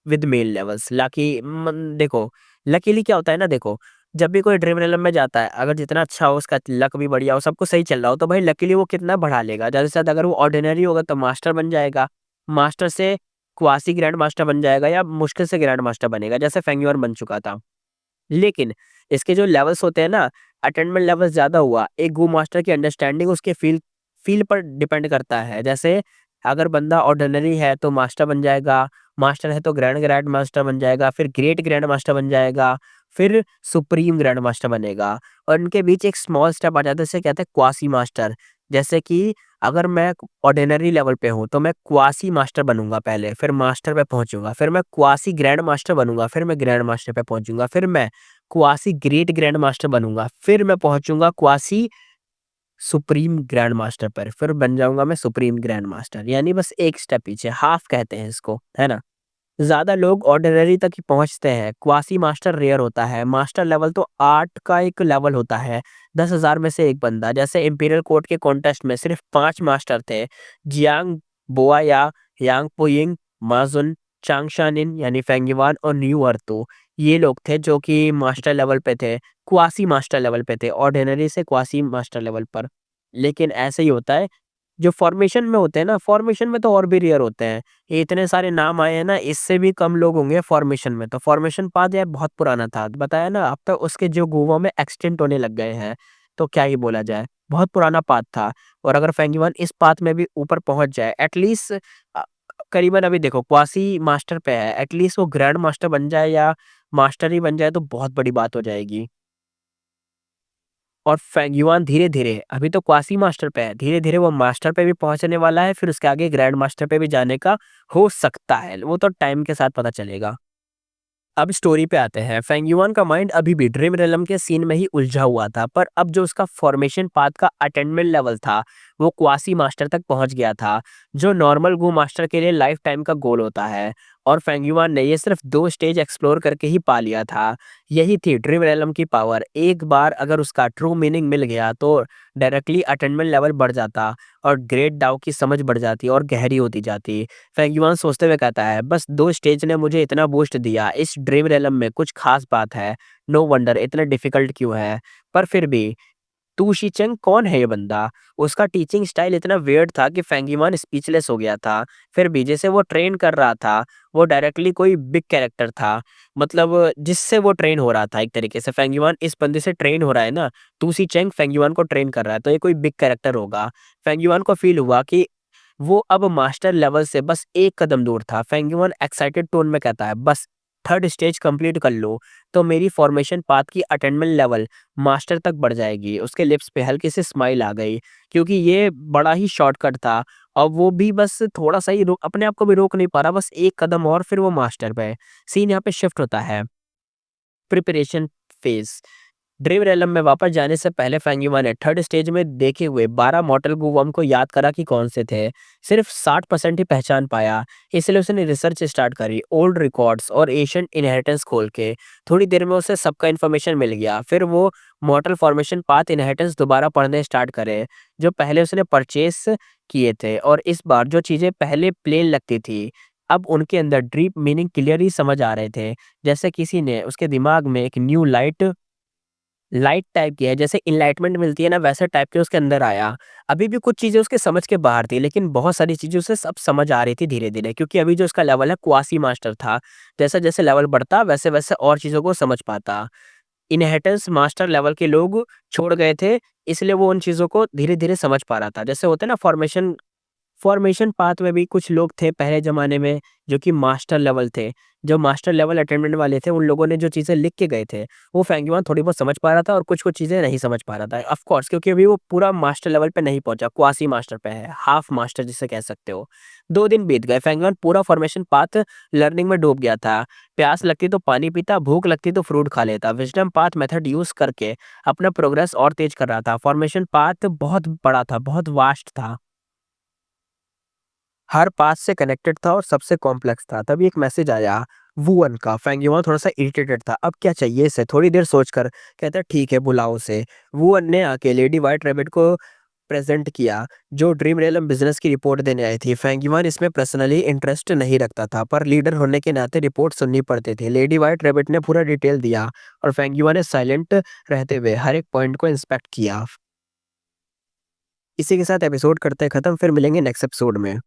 विद मेल लेवल्स। देखो, लकीली क्या होता है ना, देखो, जब भी कोई ड्रीम रेलम में जाता है, अगर जितना अच्छा हो, उसका लक भी बढ़िया हो, सब कुछ सही चल रहा हो, तो भाई लकीली वो कितना बढ़ा लेगा। ज़्यादा से ज़्यादा अगर वो ऑर्डिनरी होगा तो मास्टर बन जाएगा, मास्टर से क्वासी ग्रैंड मास्टर बन जाएगा, या मुश्किल से ग्रैंड मास्टर बनेगा, जैसे फेंगयुआन बन चुका था। लेकिन इसके जो लेवल्स होते हैं ना, अटेनमेंट लेवल ज़्यादा हुआ, एक गो मास्टर की अंडरस्टैंडिंग उसके फ़ील फ़ील पर डिपेंड करता है। जैसे अगर बंदा ऑर्डिनरी है तो मास्टर बन जाएगा, मास्टर है तो ग्रैंड ग्रैंड मास्टर बन जाएगा, फिर ग्रेट ग्रैंड मास्टर बन जाएगा, फिर सुप्रीम ग्रैंड मास्टर बनेगा, और इनके बीच एक स्मॉल स्टेप आ जाता है, जिसे कहते हैं क्वासी मास्टर। जैसे कि अगर मैं ऑर्डिनरी लेवल पे हूँ तो मैं क्वासी मास्टर बनूंगा पहले, फिर मास्टर पे पहुंचूंगा, फिर मैं क्वासी ग्रैंड मास्टर बनूंगा, फिर मैं ग्रैंड मास्टर पे पहुंचूंगा, फिर मैं क्वासी ग्रेट ग्रैंड मास्टर बनूंगा, फिर मैं पहुंचूंगा क्वासी सुप्रीम ग्रैंड मास्टर पर, फिर बन जाऊंगा मैं सुप्रीम ग्रैंड मास्टर। यानी बस एक स्टेप पीछे, हाफ कहते हैं इसको, है ना। ज्यादा लोग ऑर्डिनरी तक ही पहुंचते हैं, क्वासी मास्टर रेयर होता है। मास्टर लेवल तो 8 का एक लेवल होता है, 10,000 में से एक बंदा। जैसे इंपीरियल कोर्ट के कॉन्टेस्ट में सिर्फ 5 मास्टर थे, जियांग बोआ या यांग पुयिंग, माजुन, चांगशानिन यानी फेंगयुआन और न्यू अर्थो। ये लोग थे जो कि मास्टर लेवल पे थे, क्वासी मास्टर लेवल पे थे, ऑर्डिनरी से क्वासी मास्टर लेवल पर। लेकिन ऐसे ही होता है, जो फॉर्मेशन में होते हैं ना, फॉर्मेशन में तो और भी रेयर होते हैं। ये इतने सारे नाम आए हैं ना, इससे भी कम लोग होंगे फॉर्मेशन में। तो फॉर्मेशन पाथ यार बहुत पुराना था, बताया ना, अब तक उसके जो गोवा में एक्सटेंट होने लग गए हैं, तो क्या ही बोला जाए। बहुत पुराना पाथ था और अगर फेंग युआन इस पाथ में भी ऊपर पहुँच जाए एटलीस्ट करीबन अभी देखो क्वासी मास्टर पे है, एटलीस्ट वो ग्रैंड मास्टर बन जाए या मास्टर ही बन जाए तो बहुत बड़ी बात हो जाएगी। और फेंग युआन धीरे-धीरे अभी तो क्वासी मास्टर पे है, धीरे-धीरे वो मास्टर पे भी पहुँचने वाला है, फिर उसके आगे ग्रैंड मास्टर पे भी जाने का हो सकता है, वो तो टाइम के साथ पता चलेगा। अब स्टोरी पे आते हैं। फेंग युआन का माइंड अभी भी ड्रीम रेलम के सीन में ही उलझा हुआ था, पर अब जो उसका फॉर्मेशन पाथ का अटेनमेंट लेवल था, वो क्वासी मास्टर तक पहुंच गया था, जो नॉर्मल गू मास्टर के लिए लाइफ टाइम का गोल होता है। और फेंग युआन ने ये सिर्फ 2 स्टेज एक्सप्लोर करके ही पा लिया था। यही थी ड्रीम रेलम की पावर। एक बार अगर उसका ट्रू मीनिंग मिल गया तो डायरेक्टली अटेनमेंट लेवल बढ़ जाता और ग्रेट दाव की समझ बढ़ जाती और गहरी होती जाती। फेंग युआन सोचते हुए कहता है, बस 2 स्टेज ने मुझे इतना बूस्ट दिया, इस ड्रीम रेलम में कुछ खास बात है। नो वंडर इतना डिफिकल्ट क्यों है? पर फिर भी तू शिचेंग कौन है ये बंदा? उसका टीचिंग स्टाइल इतना वियर्ड था कि फेंग युआन स्पीचलेस हो गया था। फिर भी जैसे वो ट्रेन कर रहा था, वो डायरेक्टली कोई बिग कैरेक्टर था। मतलब जिससे वो ट्रेन हो रहा था एक तरीके से। फेंग युआन इस बंदे से ट्रेन हो रहा है ना, तू शिचेंग फेंग युआन को ट्रेन कर रहा है, तो ये कोई बिग कैरेक्टर होगा। फेंग युआन को फील हुआ कि वो अब मास्टर लेवल से बस एक कदम दूर था। फेंग युआन एक्साइटेड टोन में कहता है, बस थर्ड स्टेज कंप्लीट कर लो तो मेरी फॉर्मेशन पाथ की अटेनमेंट लेवल मास्टर तक बढ़ जाएगी। उसके लिप्स पे हल्की सी स्माइल आ गई क्योंकि ये बड़ा ही शॉर्टकट था और वो भी बस थोड़ा सा ही रोक अपने आप को भी रोक नहीं पा रहा, बस एक कदम और फिर वो मास्टर पे। सीन यहाँ पे शिफ्ट होता है प्रिपरेशन फेज। ड्रीम रेलम में वापस जाने से पहले फेंगयुआ ने थर्ड स्टेज में देखे हुए 12 मॉर्टल गूवर्म को याद करा कि कौन से थे। सिर्फ 60% ही पहचान पाया, इसलिए उसने रिसर्च स्टार्ट करी ओल्ड रिकॉर्ड्स और एशियन इनहेरिटेंस खोल के। थोड़ी देर में उसे सबका इन्फॉर्मेशन मिल गया। फिर वो मॉर्टल फॉर्मेशन पाथ इनहेरिटेंस दोबारा पढ़ने स्टार्ट करे जो पहले उसने परचेस किए थे। और इस बार जो चीज़ें पहले प्लेन लगती थी अब उनके अंदर डीप मीनिंग क्लियरली समझ आ रहे थे। जैसे किसी ने उसके दिमाग में एक न्यू लाइट लाइट टाइप की है, जैसे एनलाइटमेंट मिलती है ना वैसे टाइप के उसके अंदर आया। अभी भी कुछ चीज़ें उसके समझ के बाहर थी, लेकिन बहुत सारी चीज़ें उसे सब समझ आ रही थी धीरे-धीरे क्योंकि अभी जो उसका लेवल है क्वासी मास्टर था। जैसे-जैसे लेवल बढ़ता वैसे-वैसे और चीज़ों को समझ पाता। इनहेरिटेंस मास्टर लेवल के लोग छोड़ गए थे, इसलिए वो उन चीज़ों को धीरे-धीरे समझ पा रहा था। जैसे होता है ना फॉर्मेशन पाथ में भी कुछ लोग थे पहले ज़माने में जो कि मास्टर लेवल थे। जो मास्टर लेवल अटेन्मेंट वाले थे, उन लोगों ने जो चीज़ें लिख के गए थे, वो फेंगयुआन थोड़ी बहुत समझ पा रहा था और कुछ-कुछ चीज़ें नहीं समझ पा रहा था। ऑफ़ कोर्स क्योंकि अभी वो पूरा मास्टर लेवल पे नहीं पहुँचा, क्वासी मास्टर पे है, हाफ मास्टर जिसे कह सकते हो। 2 दिन बीत गए, फेंगयुआन पूरा फॉर्मेशन पाथ लर्निंग में डूब गया था। प्यास लगती तो पानी पीता, भूख लगती तो फ्रूट खा लेता। विज़डम पाथ मेथड यूज़ करके अपना प्रोग्रेस और तेज़ कर रहा था। फॉर्मेशन पाथ बहुत बड़ा था, बहुत वास्ट था। हर पाथ से कनेक्टेड था और सबसे कॉम्प्लेक्स था। तभी एक मैसेज आया वुवन का। फेंगयुआ थोड़ा-सा इरिटेटेड था। अब क्या चाहिए इसे? थोड़ी देर सोचकर कहता है ठीक है बुलाओ उसे। वुवन ने आके लेडी व्हाइट रैबिट को प्रेज़ेंट किया जो ड्रीम रियलम बिज़नेस की रिपोर्ट देने आई थी। फेंगयुआन इसमें पर्सनली इंटरेस्ट नहीं रखता था पर लीडर होने के नाते रिपोर्ट सुननी पड़ती थी। लेडी व्हाइट रैबिट ने पूरा डिटेल दिया और फेंगयुआ ने साइलेंट रहते हुए हर एक पॉइंट को इंस्पेक्ट किया। इसी के साथ एपिसोड करते हैं खत्म, फिर मिलेंगे नेक्स्ट एपिसोड में।